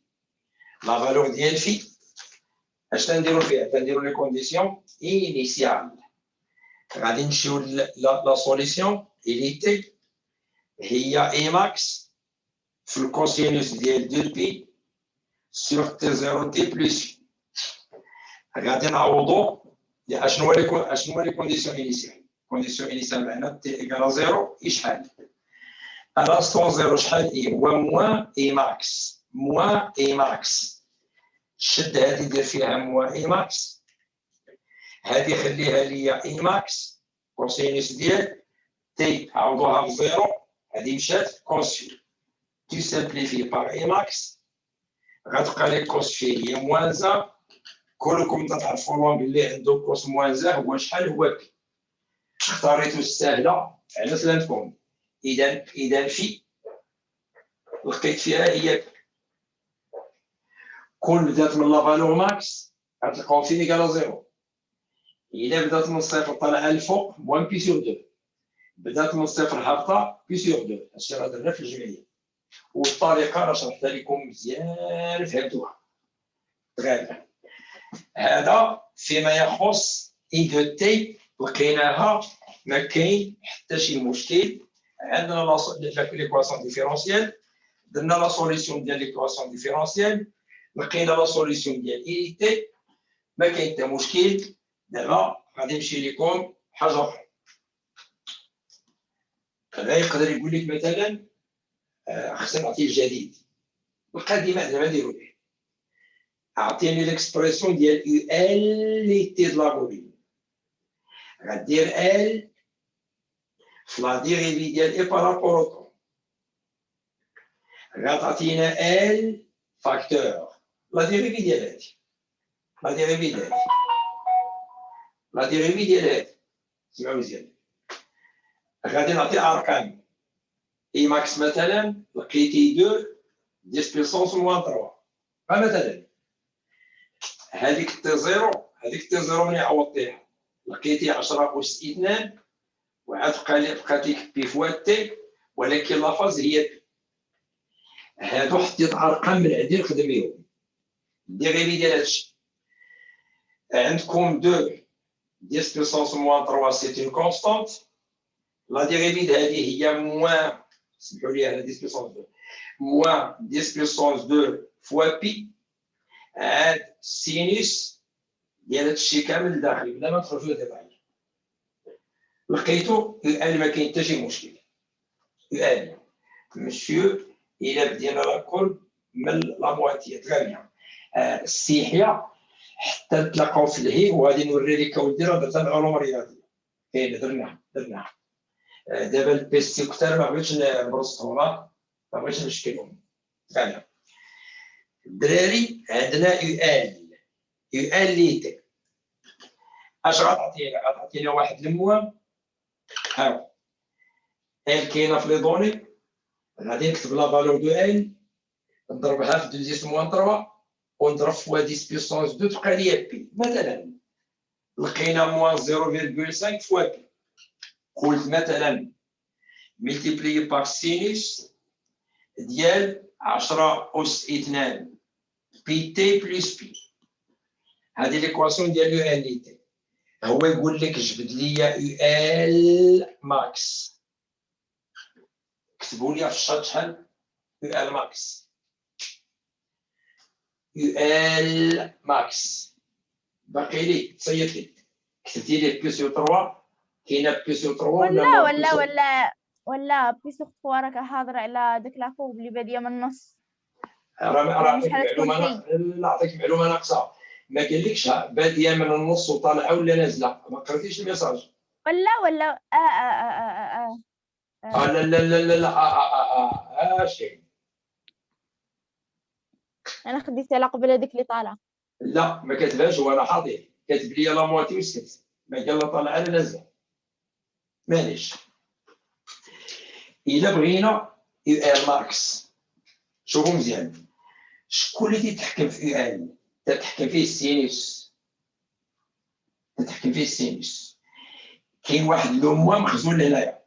لا فالور ديال في اش تنديروا فيها؟ تنديروا لي كونديسيون انيسيال. غادي نمشيو لا سوليسيون اليتي هي اي ماكس في الكوسينوس ديال 2 بي سور تي 0 تي بلس. غادي نعوضوا اشنو هو لي كونديسيون انيسيال. كونديسيون انيسيال معنا تي ايكال 0 شحال؟ الانستون 0 شحال هي؟ هو موان اي ماكس. شد هذه دير فيها موان اي ماكس، هذه خليها ليا اي ماكس كوسينوس ديال تي عوضوها بزيرو، هذه مشات كوس تي سامبليفي بار اي ماكس، غتبقى لك كوس في هي موان زا. كلكم تعرفوا الوان اللي عنده كوس موان زا هو شحال؟ هو بي. اختاريتو السهله على ثلاثكم. اذا في لقيت فيها هي بي. كون بدات من لا فالور ماكس غتلقاو فين ايكال زيرو. إذا بدات من الصفر طالعه الفوق موان بي سور 2، بدات من الصفر هابطه بي سور 2. هادشي راه درنا في الجمعيه، والطريقه راه شرحتها لكم مزيان فهمتوها. غير هذا فيما يخص اي دو تي لقيناها ما كاين حتى شي مشكل. عندنا ليكواسيون ديفيرونسيال، درنا لا سوليسيون ديال ليكواسيون ديفيرونسيال، لقينا لا سوليسيون ديال اي تي، ما كاين حتى مشكل. دابا غادي نمشي لكم حاجه اخرى. هذا يقدر يقول لك مثلا خصنا نعطي الجديد القديمه دابا نديرو به. اعطيني ليكسبريسيون ديال يو ال لي تي د لا فوليوم. غدير ال في لا ديريفي ديال اي بارابور او طون. غتعطينا ال فاكتور لا ديريفي ديال هادي، لا ديريفي ديال هادي. سمعوا مزيان. غادي نعطي ارقام. اي ماكس مثلا لقيتي 2 10 بيسونس موان 3 مثلا. هذيك تي زيرو ملي عوضتيها لقيتي 10 أس 2 وعاد بقات لك بي فوا تي، ولكن لافاز هي بي. هادو حطيت ارقام من عندي نخدم بهم. الديريفي ديال هادشي عندكم 2 10 بيسونس موان 3 سي اون كونستانت. لا ديريفي هذه هي موان، سمحوا لي، على 10 بيسونس 2 موان 10 بيسونس 2 فوا بي. عاد سينوس ديال هادشي كامل داخل بلا ما ندخل في الديتاي. لقيتو يو ان ما كاين حتى شي مشكل. يو ان مسيو الى بدينا لا كورب من لا مواتي تري بيان. السيحيه حتى نتلاقاو في الهي وغادي نوري لك اولدي راه درتها العلوم الرياضيه كاين درناها. دابا البيستي كثر ما بغيتش نبرزهم ما بغيتش نشكلهم. تري الدراري عندنا يو ان ليتي اش غتعطينا واحد المهم. ها ال كاينه في لي دوني غادي نكتب لا فالور دو ال نضربها في 2 - 3 ونضرب في 10 بيسونس 2 تبقى لي بي. مثلا لقينا موان 0.5 فوا بي، قلت مثلا ملتيبلي بار سينوس ديال 10 أس 2 بي تي بلس بي. هذه ليكواسيون ديال يو ان لي تي. هو يقول لك جبد لي يو ال ماكس. كتبوا لي في الشات شحال يو ال ماكس. يو ال ماكس باقي لي تصيد لي كتبتي لي بلس يو 3 كاينه بلس يو 3 ولا بيسو 3 راك حاضر على ديك لافوق اللي باديه من النص. راه مش حالة كل شيء. نعطيك معلومه ناقصه. ما قالكش باديه من النص وطالعه ولا نازله. ما قريتيش الميساج. ولا لا لا لا لا لا شيء. انا خديتها على قبل هذيك اللي طالعه. لا ما كتبهاش وانا حاضر كاتب لي لا مواتي وسكت ما قال لا طالعه لا نازله. معليش. الا بغينا يو ال ماكس شوفوا مزيان شكون اللي تيتحكم في يو ال. تتحكم فيه السينوس. كاين واحد لو موا مخزون لهنايا.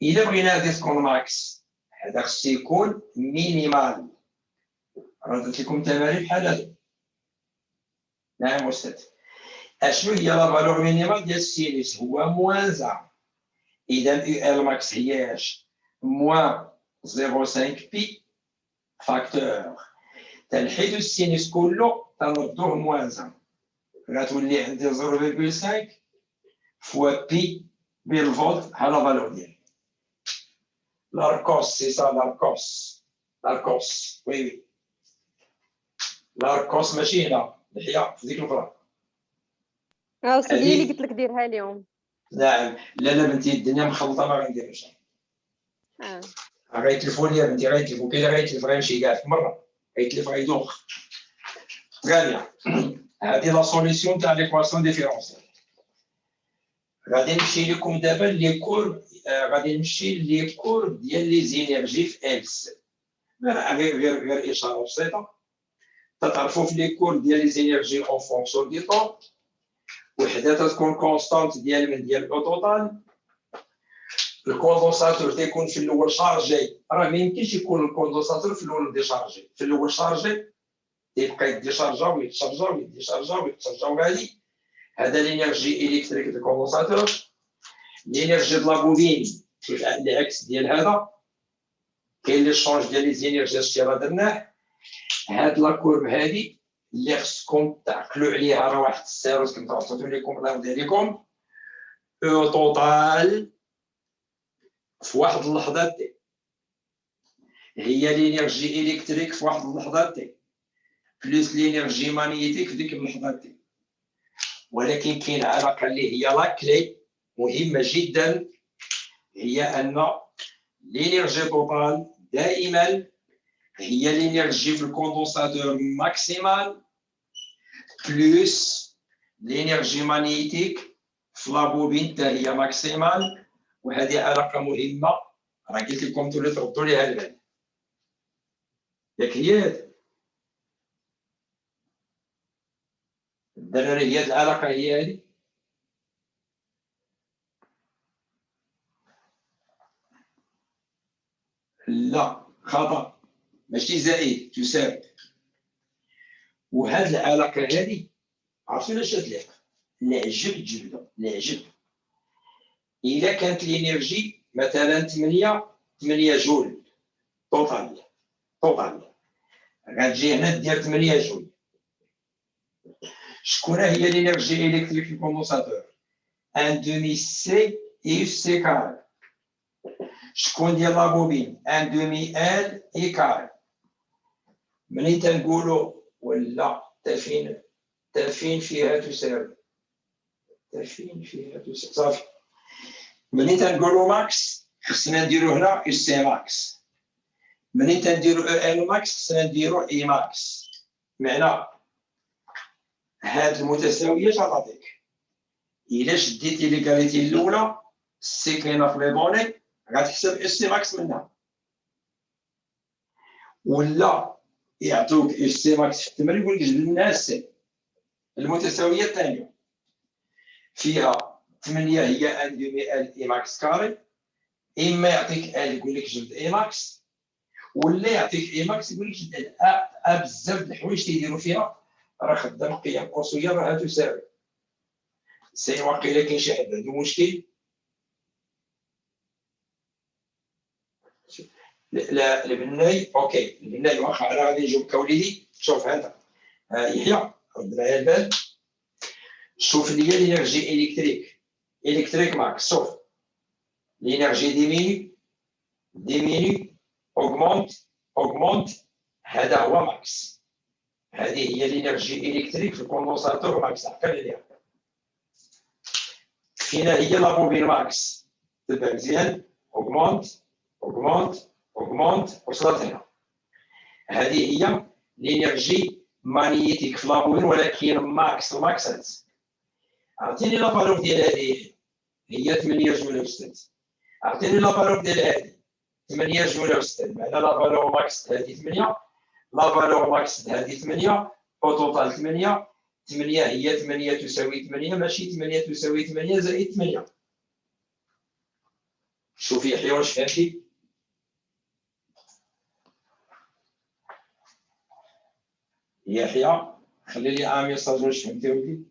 الا بغينا ديسكون ماكس هذا خصو يكون مينيمال. راه درت لكم تمارين بحال هادو. نعم استاذ. اشنو هي لا فالور مينيمال ديال السينوس؟ هو موان زعما. اذا يو ال ماكس هي اش؟ موان 0.5 بي فاكتور تنحيدو السينوس كله تنردوه موان زعما غتولي عندي 0.5 فوا بي بالفولت ها لا فالور ديالي. لاركوس سي سا لاركوس وي لاركوس ماشي هنا لحية في ديك الفرا. أستاذ هي اللي قلت لك ديرها اليوم. نعم لا بنتي الدنيا مخلطه ما غنديرش. غيتلفوا لي بنتي غيتلفوا كاين غيتلف غيمشي كاع في مره غيتلف غيدوخ. غاليه هذه لا سوليسيون تاع ليكواسيون ديفيرونسيال. غادي نمشي لكم دابا لي كور. غادي نمشي لي كور ديال لي زينيرجي في اكس. غير اشاره بسيطه تتعرفوا في لي كور ديال لي زينيرجي اون فونكسيون دي طون. وحده تكون كونستانت ديال او توتال. الكوندونساتور تيكون في الاول شارجي. راه ما يمكنش يكون الكوندونساتور في الاول ديشارجي. في الاول شارجي تيبقى يديشارجا ويتشارجا ويديشارجا ويتشارجا وغادي. هذا لينيرجي الكتريك دو كوندونساتور. لينيرجي د لابوبين العكس ديال هذا. كاين لي شونج ديال لي زينيرجي شتي راه درناه. هاد لا كورب هادي اللي خصكم تعقلوا عليها راه واحد السيروس كنت عطيت لكم الله يرضي عليكم. او توتال في واحد اللحظه تي هي لينيرجي الكتريك في واحد اللحظه تي بلس لينيرجي مانيتيك في ديك اللحظه تي. ولكن كاين علاقه اللي هي لا كلي مهمه جدا. هي ان لينيرجي توتال دائما هي لينيرجي في الكوندونساتور ماكسيمال بلس لينيرجي مانيتيك في لابوبين حتى هي ماكسيمال. وهذه علاقه مهمه راه قلت لكم تردوا ليها البال. ياك هي الدراري هي العلاقه هي هذه. لا خطا ماشي زائد تساوي. وهاد العلاقه هذه عرفتوا علاش تليق؟ العجب تجبدوا العجب. الا كانت الانرجي مثلا 8 جول توتال غتجي هنا دير 8 جول. شكون هي الانرجي الكتريك في الكوندونساتور؟ ان دومي سي اس سي كاري. شكون ديال لا بوبين؟ ان دومي ال اي كاري. ملي تنقولوا ولا تافين فيها تساوي صافي. ملي تنقولوا ماكس خصنا نديرو هنا اس سي ماكس. ملي تنديرو ال ماكس خصنا نديرو اي ماكس. معنى هاد المتساويات غتعطيك الا شديتي ليكاليتي الاولى سي كاينه في لي دوني غتحسب اس سي ماكس منها، ولا يعطوك اس سي ماكس في التمرين يقول لك جبد لنا السي. المتساويه الثانيه فيها 8 هي ان دومي ال اي ماكس كاري، اما يعطيك ال يقول لك جبد اي ماكس، ولا يعطيك اي ماكس يقول لك جبد بزاف د الحوايج تيديروا فيها راه خدام قيم قوسيه راه تساوي. سي واقيلا كاين شي حد عنده مشكل؟ لا البناي اوكي. البناي واخا انا غادي نجاوبك وليدي. شوف انت يحيى رد معايا البال. شوف لي الانرجي الكتريك ماكس. شوف الانرجي ديميني اوغمونت هذا هو ماكس. هذه هي الانرجي الكتريك في الكوندنساتور ماكس. عقل ليها فينا هي لا بوبين ماكس. تبع مزيان اوغمونت وصلت هنا. هذه هي الانرجي مانيتيك في لابوين، ولكن ماكسات. اعطيني لا فالور ديال هذه هي 8 جوله استاذ. اعطيني لا فالور ديال هذه 8 جوله استاذ. معنى لا فالور ماكس هذه 8، لا فالور ماكس هذه 8 او توتال 8. 8 هي 8 تساوي 8 ماشي 8 تساوي 8 زائد 8. شوف يحيى واش فهمتي؟ يحيى خلي لي ان ميساج واش فهمتي ولدي.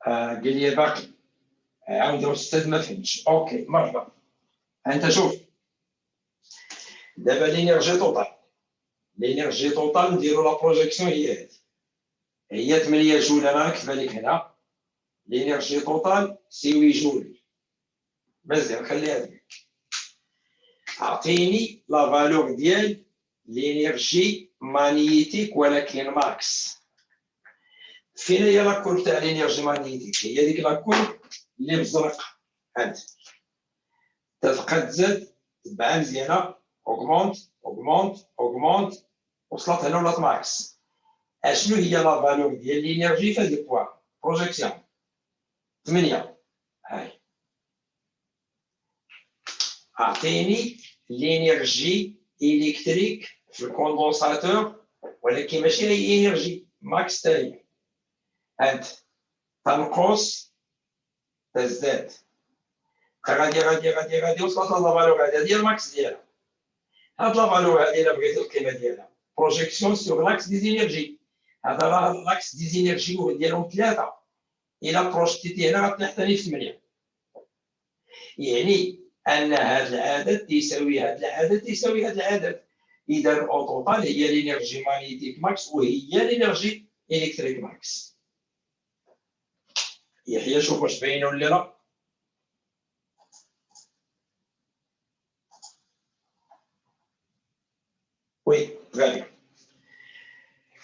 قال لي باقي عاود الاستاذ ما فهمتش. اوكي مرحبا. انت شوف دابا الانرجي توتال نديرو لا بروجيكسيون هي هذه. هي 8 جول. انا نكتبها لك هنا الانرجي توتال سي 8 جول. مزيان خليها لك. اعطيني لا فالور ديال الانرجي مانيتيك ولكن ماكس. فين هي لاكور تاع الانرجي مانيتيك؟ هي ديك لاكور اللي بالزرق. هانت تبقى تزاد تبع مزيانه اوغمونت وصلت هنا ولات ماكس. اشنو هي لا فالور ديال الانرجي في هذا البوان؟ بروجيكسيون 8. هاي اعطيني الانرجي الكتريك في الكوندنساتور، ولكن ماشي هي انرجي ماكس تاعي. انت تنقص تزداد غادي وصلت لا فالور هذه هي الماكس ديالها. هاد لا فالور هذه الا بغيت القيمه ديالها بروجيكسيون سور لاكس دي زينيرجي. هذا راه لاكس دي زينيرجي ديالهم 3. الا بروجيتي هنا غتنحتني في 8. يعني ان هذا العدد يساوي هذا العدد يساوي هذا العدد. اذا او توتال هي الانرجي مانيتيك ماكس وهي الانرجي الكتريك ماكس. يحيى شوف واش باينه ولا لا. وي غادي.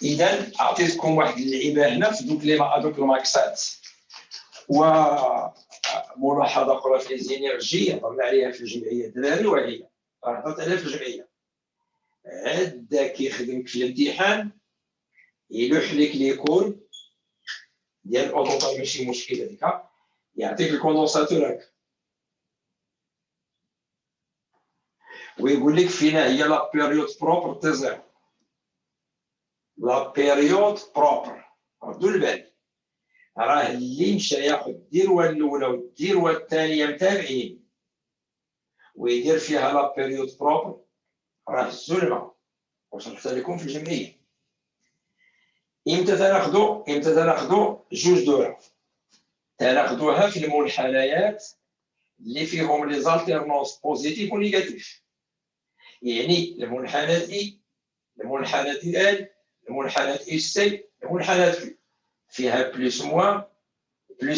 اذا اعطيتكم واحد اللعيبه هنا في دوك الماكسات. وملاحظه اخرى في الزينيرجي هضرنا عليها في الجمعيه الدراري، وهي هضرت عليها في الجمعيه. عدا كيخدمك في الامتحان يلوح لك ليكول ديال الاوتوطال ماشي مشكل هذيك، يعطيك الكوندنساتور هكا ويقول لك فينا هي لا بيريود بروبر تي زيرو. لا بيريود بروبر ردوا البال راه اللي مشى ياخذ الديروه الاولى والديروه الثانيه متابعين ويدير فيها لا بيريود بروبر راه الزلمه. وصلت لكم في الجمعيه. امتى تناخذوا جوج دورة. تناخذوها في المنحنيات اللي فيهم لي زالتيرنونس بوزيتيف ونيجاتيف. يعني المنحنى اي، المنحنى ال، المنحنى اس سي، المنحنى بي. فيها بلس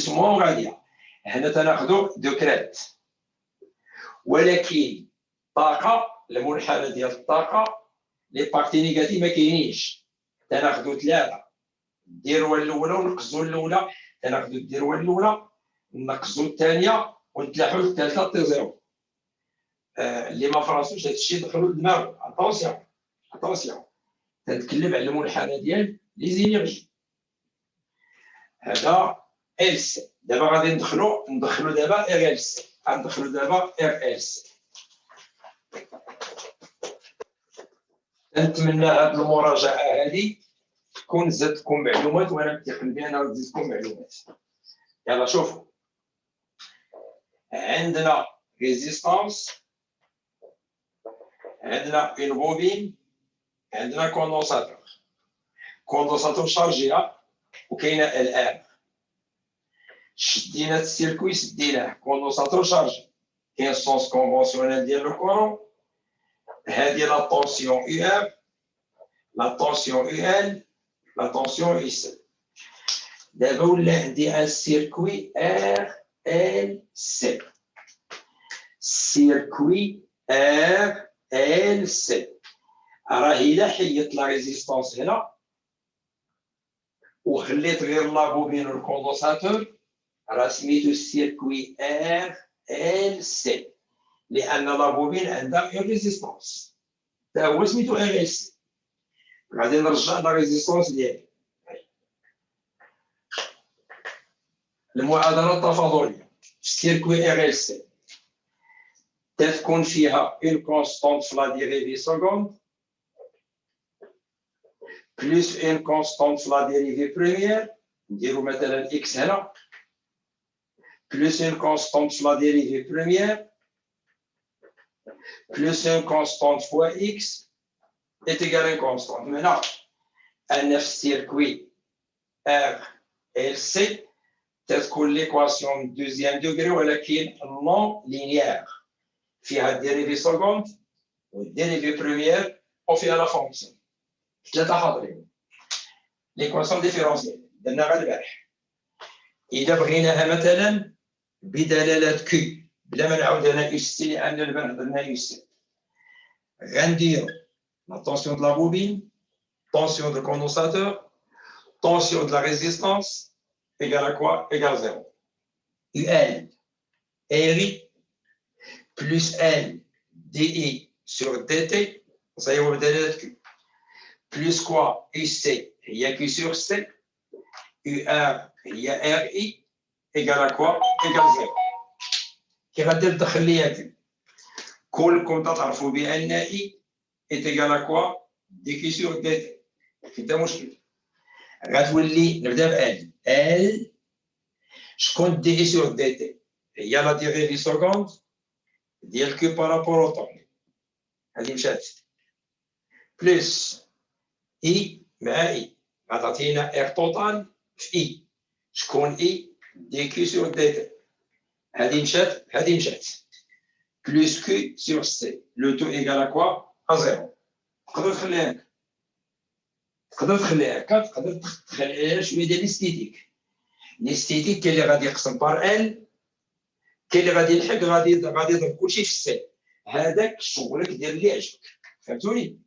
موان غاديه. هنا تناخذوا دو كرات، ولكن الطاقه المنحنى ديال الطاقه لي بارتي نيجاتيف ما كاينينش. تناخذوا 3 الديروه الاولى ونقصوا الاولى، تناخذوا الديروه الاولى نقصوا الثانيه ونتلاحوا الثالثه طي زيرو. اللي ما فراسوش هذا الشيء دخلوا لدماغه. اتونسيون تنتكلم على المنحنى ديال لي زينيرجي. هذا اس. دابا غادي ندخلوا دابا ار اس. غندخلوا دابا ار اس. نتمنى هذه المراجعه هذه تكون زادتكم معلومات، وانا متيقن بان غتزيدكم معلومات. يلا شوفوا، عندنا ريزيستانس، عندنا اون بوبين، عندنا كوندونساتور شارجيه، وكاينه الان شدينا السيركوي سديناه كوندونساتور شارجي. كاين السونس كونفونسيونيل ديال لو كورون. هذه لا طونسيون يو ام، لا طونسيون يو ال، لا طونسيون يو سي. دابا ولا عندي ان سيركوي ار ال سي. سيركوي ار ال سي راه الا حيدت لا ريزيستونس هنا وخليت غير لا بوبين والكوندونساتور راه سميتو سيركوي ار ال سي، لان لا بوبين عندها اون ريزيستونس تا هو سميتو ار ال سي. غادي نرجع لا ريزيستونس ديالي. المعادله التفاضليه في السيركوي ار ال سي تكون فيها اون كونستانت في لا ديريفي سكوند بلس اون كونستانت في لا ديريفي بروميير، نديرو مثلا اكس هنا، بلس اون كونستانت في لا ديريفي بروميير بلس اون كونستانت فوا اكس est égal à une constante. Maintenant, un F-circuit RLC تكون l'équation de deuxième degré ولكن non linéaire. فيها الديريفي سكوند والديريفي بروميير وفيها لا فونكسيون. ثلاثة حاضرين. ليكواسيون ديفيرونسيال درنا غير البارح. إذا بغيناها مثلا بدلالة كي بلا ما نعاود أنا يو سي لأن البارح درنا يو سي، غنديرو la tension de la bobine, tension de condensateur, tension de la résistance, égale à quoi? Égale 0. UL, RI, plus L, DI sur DT, ça y est, on va Q. Plus quoi? UC, il y a Q sur C. UR, il y a RI, égale à quoi? Égale 0. كيف تدخل لي Q؟ كلكم تعرفوا بأن I est égal à quoi? dq sur dt. كده مشكل. غتولي نبدا ب L شكون dq sur dt؟ هي لا ديريفي سكوند ديال Q بارابور او طون. هذه مشات. بلس I مع I غتعطينا R توتال في I. شكون I؟ dq sur dt. هذه مشات هذه مشات. Plus Q sur C. Le tout égal à quoi? à 0. تقدر تخليها هكا، تقدر تخليها هكا، تقدر تخليها شويه ديال الاستيتيك. الاستيتيك كاين اللي غادي يقسم بار ال، كاين اللي غادي يلحق غادي يضرب كلشي في السي. هذاك شغلك دير اللي يعجبك، فهمتوني؟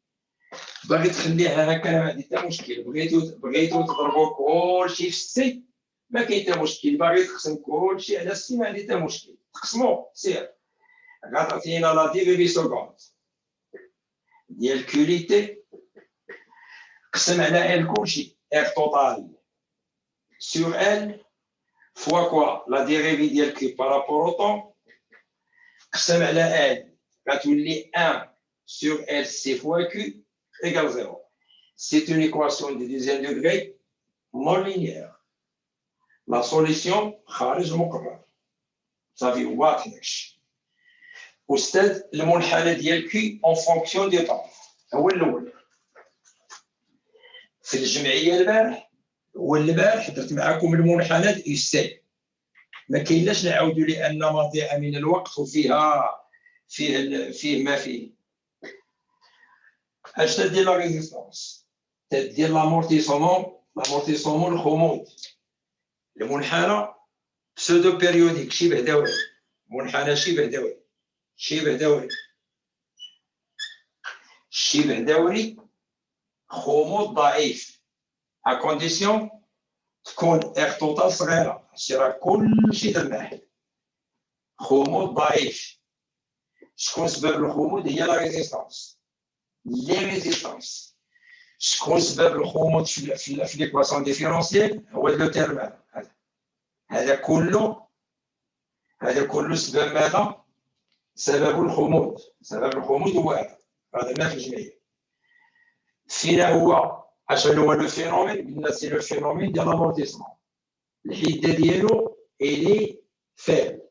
باغي تخليها هكا ما عندي حتى مشكل، بغيتو تضربوا كلشي في السي ما كاين حتى مشكل، باغي تقسم كلشي على السي ما عندي حتى مشكل، تقسموا سير. غتعطينا لا ديريفي سكوند ديال كوليتي قسم على ال كلشي ار توتال سور ال فوا كوا لا ديريفي ديال كي بارابور او طون قسم على ال غتولي 1 sur LC fois Q égale 0. C'est une équation de deuxième degré non linéaire. La solution خارج مقرر. صافي واضح داكشي. أستاذ المنحنى ديال Q en fonction du temps هو الأول. في الجمعية البارح درت معكم المنحنى ديال سي. ما كاينلاش نعاودوا لأن مضيعة من الوقت فيه ما فيه. اش تدير لا ريزيستانس؟ تدير لامورتيسمون لامورتيسمون الخمود المنحنى بسودو بيريوديك شبه دوري، منحنى شبه دوري، شبه دوري، شبه دوري، خمود ضعيف ا كونديسيون تكون اغ توتال صغيره، راه كلشي درناه. خمود ضعيف، شكون سبب الخمود؟ هي لا ريزيستانس، لي ريزيستانس. شكون سبب الخمود في ليكواسيون ديفيرونسييل؟ هو لو تيرم هذا كله سبب ماذا؟ سبب الخمود. سبب الخمود هو هذا ما في الجمعيه. فين هو؟ عشان هو لو فينومين، قلنا سي لو فينومين ديال لامورتيسمون. الحده ديالو الي فيل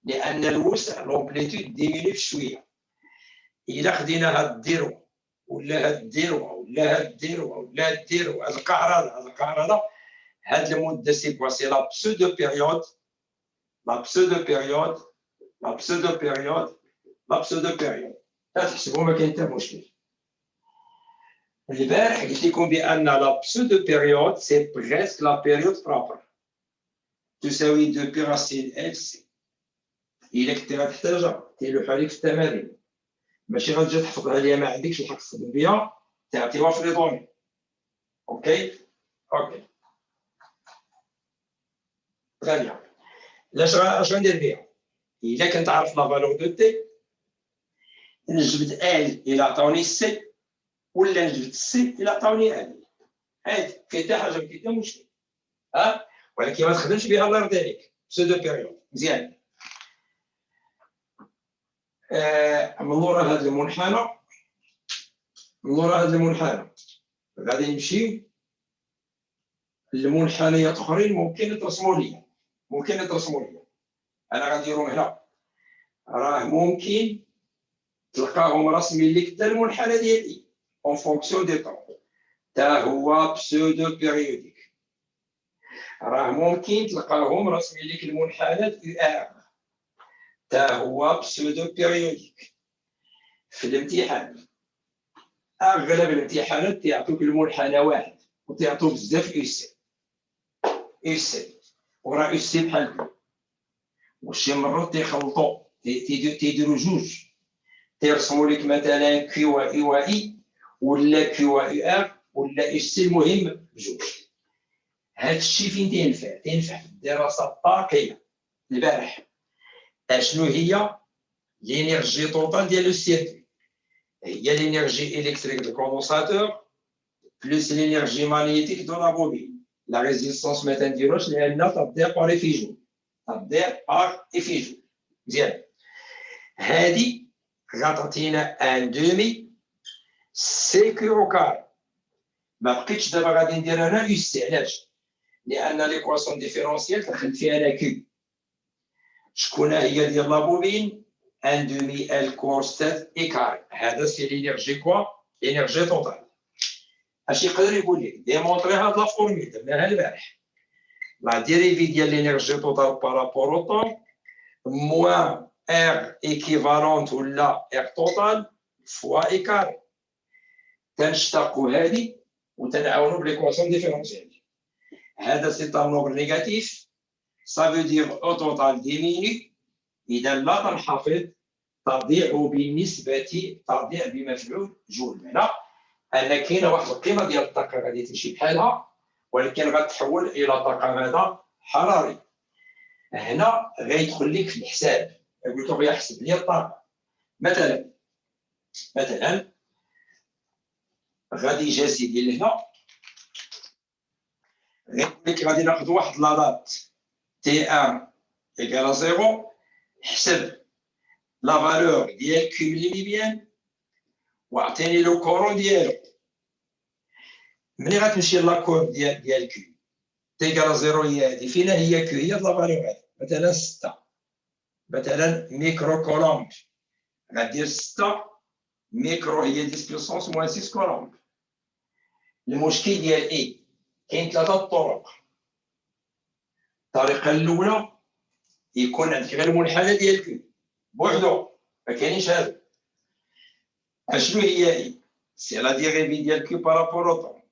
لان الوسع لومبليتود ديميني بشويه. الا خدينا هاد الديرو ولا هاد الديرو ولا هاد الديرو ولا هاد الديرو، هاد القعره هاد المده سي كوا؟ سي لا بسودو بيريود، لا بسودو بيريود، لا بسودو بيريود، لا بسودو بيريود. تحسبوا ما كاين حتى مشكل. البارح قلت لكم بان لا بسودو بيريود سي بريسك لا بيريود بروبر تساوي 2 بي راسين اكس. الا كنتي غتحتاجها تيلوحها لك في التمارين، ماشي غتجي تحفظها ليا ما عندكش الحق تخدم بها، تعطيوها في لي دوني. اوكي غاليه. اش غندير بها؟ الا كنت عارف لا فالور دو تي نجبد ال الى عطاوني سي، ولا نجبد سي الى عطاوني ال. عادي، كاين حتى حاجه، كاين حتى مشكل. ولكن ما تخدمش بها الله يرضي عليك. بسودو بيريود مزيان. من ورا هذا المنحنى، غادي نمشيو لمنحنيات اخرين ممكن ترسموا لي. انا غنديرهم هنا، راه ممكن تلقاهم راسمين لك حتى المنحنى ديالي اون فونكسيون دي طون، تا هو بسودو بيريوديك. راه ممكن تلقاهم راسمين لك المنحنى دو ار، تا هو بسودو بيريوديك. في الامتحان اغلب الامتحانات تيعطوك المنحنى واحد وتيعطوك بزاف اس سي وراه اس سي بحال هكا. وشي مرات تيخلطوا تيديروا جوج، تيرسموا لك مثلا كيو اي و اي ولا كيو اي ار ولا اس سي، المهم بجوج. هذا الشيء فين تينفع في الدراسه الطاقيه. البارح اشنو هي لينيرجي توتال ديال لو سيركوي؟ هي لينيرجي الكتريك دو كوندونساتور بلس لينيرجي ماغنيتيك دو لا بوبين. لا ريزيستانس ما تنديروش لان تبدا بار ايفيجون، مزيان. هذه غتعطينا ان دومي سي كيو كار. ما بقيتش دابا غادي ندير انا يو سي. علاش؟ لان ليكواسيون ديفيرونسيال دخلت فيها لا كيو. شكون هي ديال لا بوبين؟ ان دومي ال كونستات اي كار. هذا سي لينيرجي كوا؟ لينيرجي توتال. اش يقدر يقول لك؟ ديمونطري هاد لا فورمول درناها البارح. لا ديريفي ديال لينيرجي توتال بارابور او طون موان ار ايكيفالونت ولا ار توتال فوا اي كار. تنشتقوا هذه وتنعاونوا بليكواسيون ديفيرونسيال. هذا سي ان نومبر نيجاتيف، ça veut dire au total diminue. اذا لا تنحفظ تضيع بالنسبه، تضيع بمفعول جول، بمعنى ان كاينه واحد القيمه ديال الطاقه غادي تمشي بحالها ولكن غتحول الى طاقه ماذا؟ حراري. هنا غيدخل لك في الحساب، قلت له غيحسب لي الطاقه. مثلا غادي يجي سيدي لهنا غيقول لك غادي ناخذ واحد لادات تي 1 ايكال 0، حسب لا فالور ديال كيو مليميبيان واعطيني لو كورون ديالو. ملي غتمشي لا كورب ديال كيو تيكال 0 هي هذه، فينا هي كيو؟ هي لا فالور هذه مثلا 6 مثلا ميكرو كولومب. غدير 6 ميكرو هي 10 بويسونس موان 6 كولومب. المشكل ديال اي كاين ثلاثه طرق. الطريقه الاولى يكون عندك غير المنحنى ديال كيو بوحدو، ما كاينينش هذا. اشنو هي اي؟ سي لا ديريفي ديال كيو بارابور او طون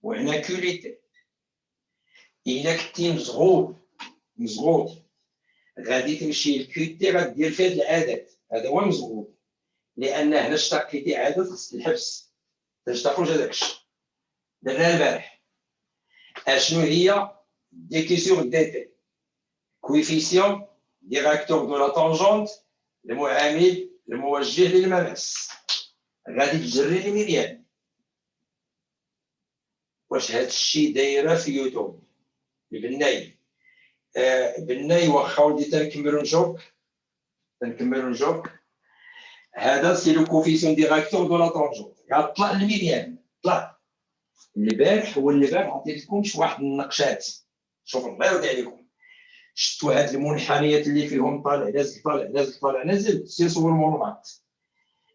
وهنا كوليتير. إلا كنتي مزغوط غادي تمشي للكوليتير غدير فيه هاد العدد، هذا هو مزغوط، لأن هنا اشتقيتي عدد خصك الحبس، تشتقوش هذاك الشيء. درنا البارح اشنو هي ديكي سور دي تي، كويفيسيون ديراكتور دو لا طونجونت، المعامل الموجه للمماس. غادي تجري الميديان. واش هاد الشيء دايره في يوتيوب البناي؟ بناي واخا ولدي تنكملو نجوك. هذا سي لو كوفيسيون ديراكتور دو لا طونجونت. غطلع الميديان، طلع البارح عطيتكم شي واحد النقشات. شوف الله يرضي عليكم، شفتوا هاد المنحنيات اللي فيهم طالع نازل طالع نازل طالع نازل، سير صور المونومات.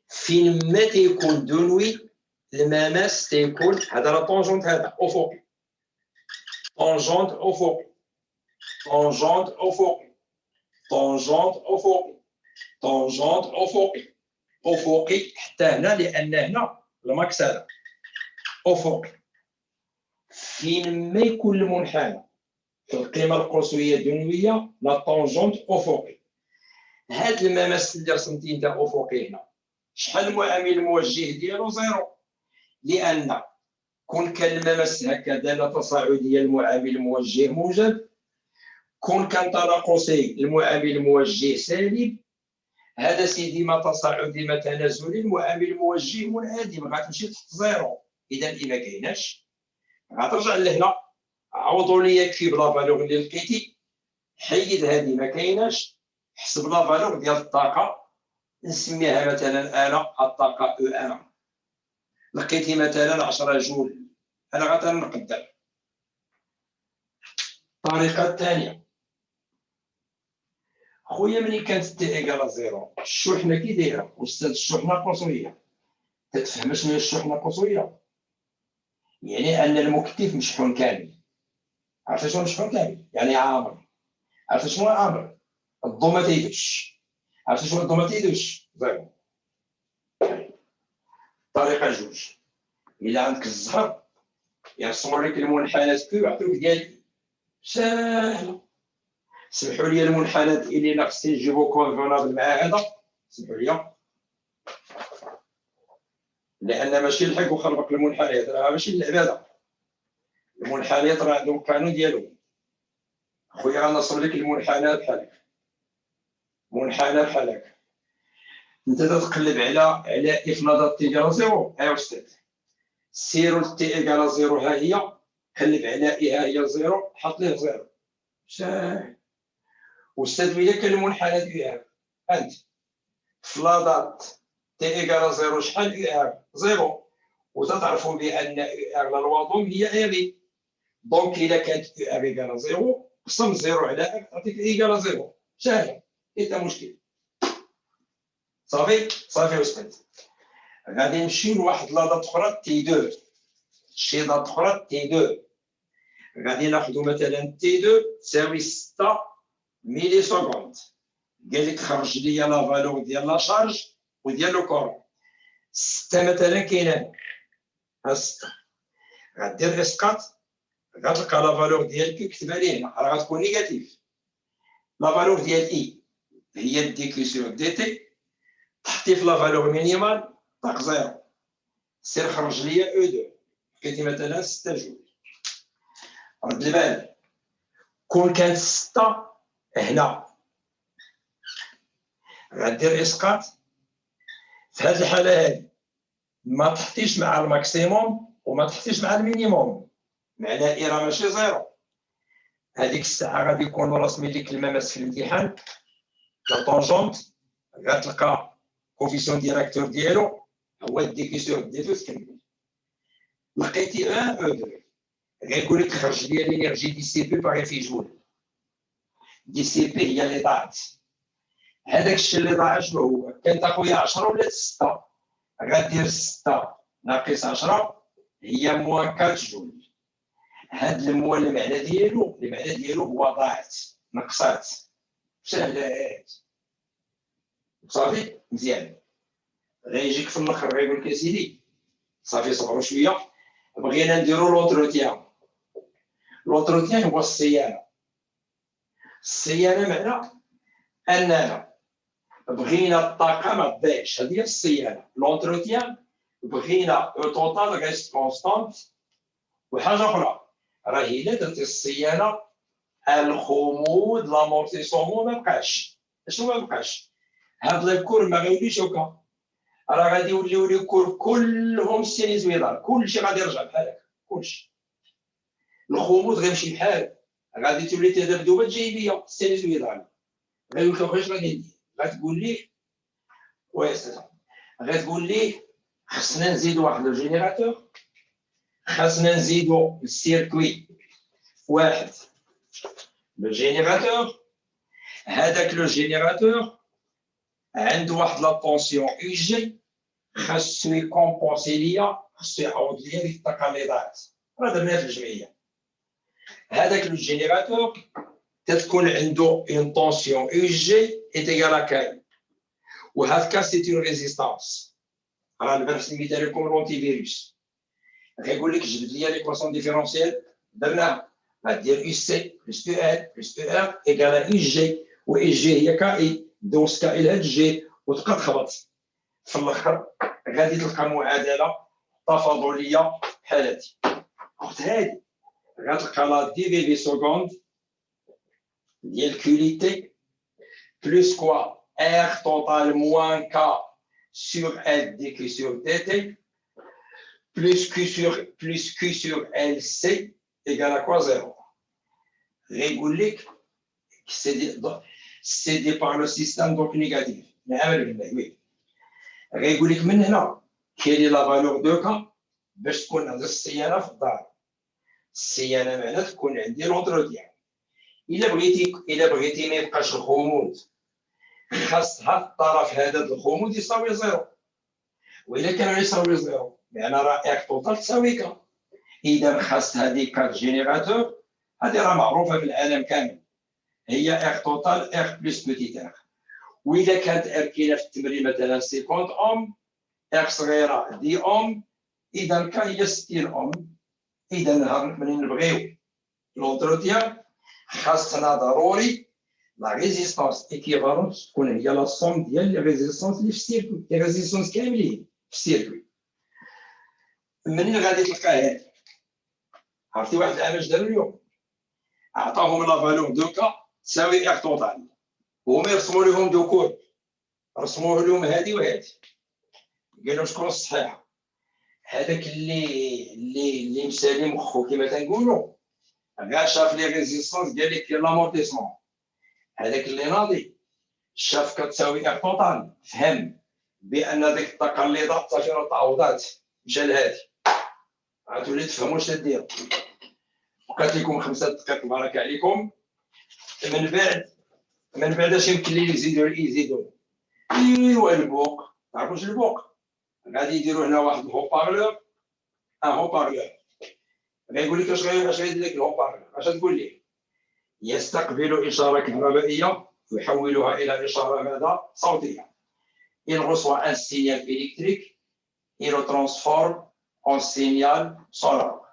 فين ما تيكون دونوي المماس تيكون هذا لا طونجونت، هذا افقي، طونجونت افقي، طونجونت افقي، طونجونت افقي، طونجونت افقي، افقي حتى هنا، لان هنا الماكس هذا افقي. فين ما يكون المنحنى في القيمه القصويه الدنويه لا طونجونت افقي. هاد المماس اللي رسمتي انت افقي هنا شحال المعامل الموجه ديالو؟ زيرو، لان كون كان المماس هكا داله تصاعديه المعامل الموجه موجب، كون كان تناقصي المعامل الموجه سالب، هذا سيدي ما تصاعدي ما تنازلي المعامل الموجه منعدم، غتمشي تحت زيرو. اذا ما كايناش، غترجع لهنا عوضوا لي يكفي بلا فالور اللي لقيتي، حيد هذه ما كايناش، حسب لا فالور ديال الطاقه، نسميها مثلا انا الطاقه او ان. لقيتي مثلا 10 جول، انا غتنقدر. الطريقه الثانيه خويا، ملي كانت تي ايكال زيرو الشحنه كي دايره؟ استاذ الشحنه قصويه. تتفهم شنو هي الشحنه القصويه؟ يعني ان المكتف مشحون كامل. عرفت شنو مشحون كامل؟ يعني عامر. عرفت شنو عامر؟ الضو ما تيدوش. عرفت شنو الضو ما تيدوش؟ زيرو. طريقه جوج، الا عندك الزهر يرسموا لك المنحنات كيو يعطيوك ديال ساهله. سمحوا لي المنحنات اللي خصني نجيبو كونفونابل مع هذا، سمحوا لي، لان ماشي الحق وخربق المنحنيات، راه ماشي اللعبه هذا. المنحنيات راه عندهم القانون ديالهم. خويا غنصب لك المنحنى بحال هكا، منحنى بحال هكا. انت تتقلب على اف نظر تي ايكال زيرو. ايوا استاذ، سيرو تي ايكال زيرو ها هي، قلب على اي ها هي زيرو، حط ليه زيرو. ساهل. استاذ وإلا كان المنحنى ديالك انت في لادات تي ايكال زيرو، شحال اي ار؟ زيرو. وتعرفوا بان اي ار للوضوم هي اي. دونك الا كانت اي ار ايكال زيرو، قسم زيرو على ار تعطيك ايكال زيرو. ساهله، ايه مشكل. صافي صافي استاذ. غادي نمشيو لواحد لادات اخرى تي 2، شي دات اخرى تي 2. غادي ناخذ مثلا تي 2 تساوي 6 ميلي سكوند. قال لك خرج لي لا فالور ديال لا شارج وديال لو كورون. 6 مثلا كاينه ها 6، غدير اسقاط، غتلقى لا فالور ديال كي كتبها لي هنا راه غتكون نيجاتيف. لا فالور ديال اي هي دي كي سور دي تي، تحطي في لا فالور مينيمال طاق زيرو، سير خرج لي او 2، لقيتي مثلا 6 جول. رد البال، كون كانت 6 هنا غدير اسقاط. في هذه الحاله هذه ما تحطيش مع الماكسيموم وما تحطيش مع المينيموم، معناه اي راه ماشي زيرو. هذيك الساعه غادي يكون رسمي لك المماس في الامتحان لا طونجونت، غتلقى كوفيسيون ديراكتور ديالو هو ديكي سور ديتو تكمل. لقيتي ان او 2 غيقول لك خرج لي لينيرجي دي سي بي باغي في جول. دي سي بي هي اللي ضاعت. هذاك الشيء اللي ضاع شنو هو؟ كانت اخويا 10 ولا 6، غدير 6 ناقص 10 هي موان 4 جول. هاد الموال المعنى ديالو هو ضاعت، نقصات. سهله صافي مزيان. غيجيك في الاخر غيقول لك يا سيدي صافي صبروا شويه، بغينا نديرو لونتروتيان. لونتروتيان هو الصيانه. الصيانه معنى اننا بغينا الطاقه ما تضيعش، هذه هي الصيانه. لونتروتيان بغينا او توتال غيست كونستانت. وحاجه اخرى راه الا درتي الصيانه الخمود لامورتيسومون ما بقاش. شنو ما بقاش؟ هاد لي كور ما غيوليوش هكا، راه غادي يوليو لي كور كلهم سينيزويدال، كلشي غادي يرجع بحال هكا، كلشي. الخمود غيمشي بحال، غادي تولي تذبذبات جانبيه سينيزويدال. غيقول لك واش غادي ندير؟ غتقول ليه وي سي غتقول ليه خصنا نزيدو واحد الجينيراتور، خاصنا نزيدو السيركوي واحد لو جينيراتور. هذاك لو جينيراتور عنده واحد لا طونسيون اي جي، خاصو يكومبونسي ليا، خاصو يعوض ليا ديك التقليدات. راه درناها في الجمعيه. هذاك لو جينيراتور تتكون عنده اون طونسيون اي جي ايتيغال ا كاي، وهذاك سي اون ريزيستانس. راه البرس المثالي لكم لونتي فيروس غيقول لك جبد لي ليكواسيون ديفيرونسيال، درناها غدير اي سي بلس او ال بلس او ار ايكال اي جي، و اي جي هي كاي، دوز كاي لهاد جي وتبقى تخبط. في الاخر غادي تلقى معادله تفاضليه بحال هادي. وقت هادي غتلقى لا دي في في سكوند ديال كوليتي بلس كوا ار توتال موان كا sur L dq sur dt plus q sur LC égale à quoi 0. غيقول لك سيدي بار لو سيستيم دونك نيجاتيف. نعمل بالله وي. غيقول لك من هنا كاين لا فالور دو كا باش تكون عندك الصيانه في الدار. الصيانه معناتها تكون عندي لونتروتيان. الا بغيتي ما يبقاش الخمود، خاص هاد الطرف هذا الخمود يساوي زيرو. وإلا كان يساوي زيرو يعني راه اك توتال تساوي كا. اذا خاص هذيك كات جينيراتور، هذه راه معروفه في العالم كامل، هي اك توتال اك بلس بوتيت ار. واذا كانت ار كاينه في التمرين مثلا 50 اوم، اك صغيره دي اوم، اذا كا هي 60 اوم. اذا منين نبغيو لونتروتيان خاصنا ضروري لا ريزيستانس ايكيفالونت تكون هي لا سوم ديال لي ريزيستانس اللي في السيركوي، لي ريزيستانس كاملين في السيركوي. منين غادي تلقاه هادي؟ عرفتي واحد العام اش داروا اليوم؟ عطاهم لا فالور دو كا تساوي ار توتال، هما يرسموا لهم دو كود، رسموه لهم هادي وهادي، قالوا شكون الصحيحه. هذاك اللي مسالي مخو كما تنقولوا، غا شاف لي ريزيستانس قال لك لامورتيسمون. هذاك اللي ناضي شاف كتساوي ار توتال، فهم بان ديك التقليدات صافي تعوضات، مشى لهادي. غتولي تفهموا واش تدير. بقات لكم 5 دقائق بارك عليكم. من بعد اش يمكن لي يزيدوا ايوا البوق. تعرفوا واش البوق؟ غادي يديروا هنا واحد الهوبارلور، هوبارلور. غيقول لك اش غيدير لك الهوبارلور، اش تقول ليه؟ يستقبل اشاره كهربائيه ويحولها الى اشاره ماذا؟ صوتيه. il reçoit un signal électrique et le transforme en signal sonore.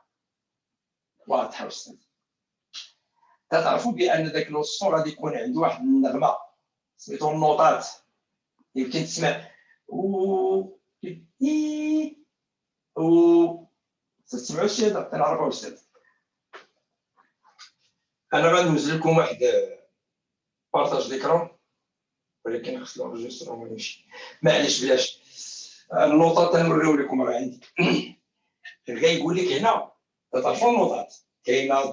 واضح استاذ؟ تعرفوا بان ذاك الصوت غادي يكون عنده واحد النغمه سميتو النوطات، يمكن تسمع او اي او. تسمعوا الشيء هذا؟ تنعرفوا استاذ. انا غندوز لكم واحد بارطاج ديكرون، ولكن خصنا نرجسترو ما نمشي، معليش بلاش. النوطات تنوريو لكم راه عندي. غيقول لك هنا تعرفوا النوطات كاينه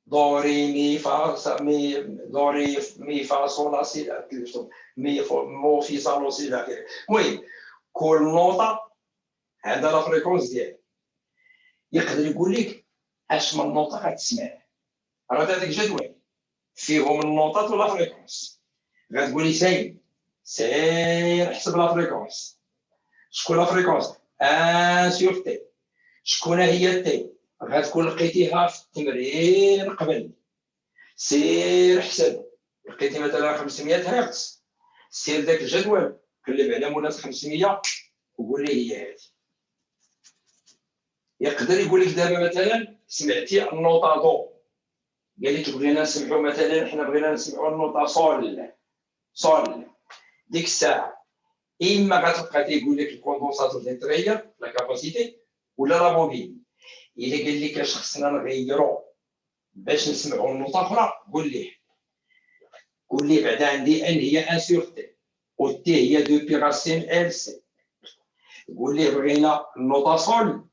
دو ري مي فا مي دو ري مي فا صول لا سي مي مو في صا لو سي لا. المهم كل نوطه عندها لا فريكونس ديالها. يقدر يقول لك اش من نوطه غتسمع. راه هذاك جدول فيهم النوطات ولا فريكونس. غتقول لي سير حسب لا فريكونس. شكون لا فريكونس؟ ان سور تي. شكون هي تي؟ غتكون لقيتيها في التمرين قبل. سير حسب، لقيتي مثلا 500 هرتز، سير داك الجدول قلب على مولات 500 وقول لي هي هذه. يقدر يقول لك دابا مثلا سمعتي النوطه دو، قال لك بغينا نسمعوا مثلا، حنا بغينا نسمعوا النوطه صول. ديك الساعه اما غتبقى تيقول لك الكوندونساتور تيتغير لا كاباسيتي ولا لا بوبين. الا قال لك اش خصنا نغيروا باش نسمعوا النوطه اخرى، قول لي بعدا عندي ان هي ان سور تي، و تي هي دو بي راسين ال سي. قول لي بغينا النوطه صول،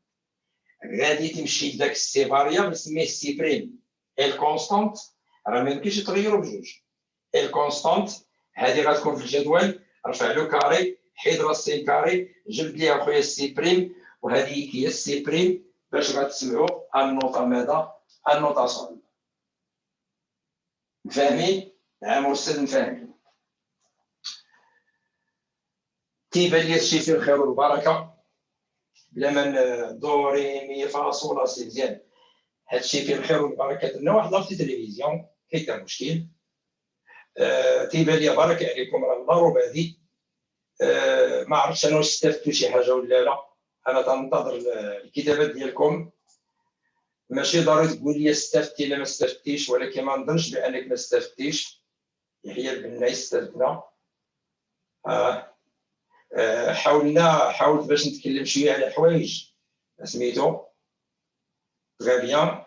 غادي تمشي لذاك السي فاريابل سميه سي بريم ال كونستانت، راه ما يمكنش يتغيروا بجوج. ال كونستانت هذه غتكون في الجدول، رفع له كاري، حيد راسين كاري، جبد ليها خويا السي بريم، وهذه هي السي بريم باش غتسمعوا النوطه ماذا؟ النوطه صول. فاهمين؟ نعم استاذ فاهمين. تيبان لي هادشي فيه الخير والبركه، بلا ما دو ري مي فا صول لا سي مزيان. هادشي فيه الخير والبركه. درنا واحد لابتي تلفزيون كاين مشكل. تيبان لي بارك عليكم راه الضروب هذه. ما عرفتش انا واش استفدتوا شي حاجه ولا لا. انا تنتظر الكتابات ديالكم، ماشي ضروري تقول لي استفدتي ولا ما استفدتيش، ولكن ما نظنش بانك ما استفدتيش. يحيى البناي استفدنا. حاولت باش نتكلم شويه على حوايج سميتو تري بيان.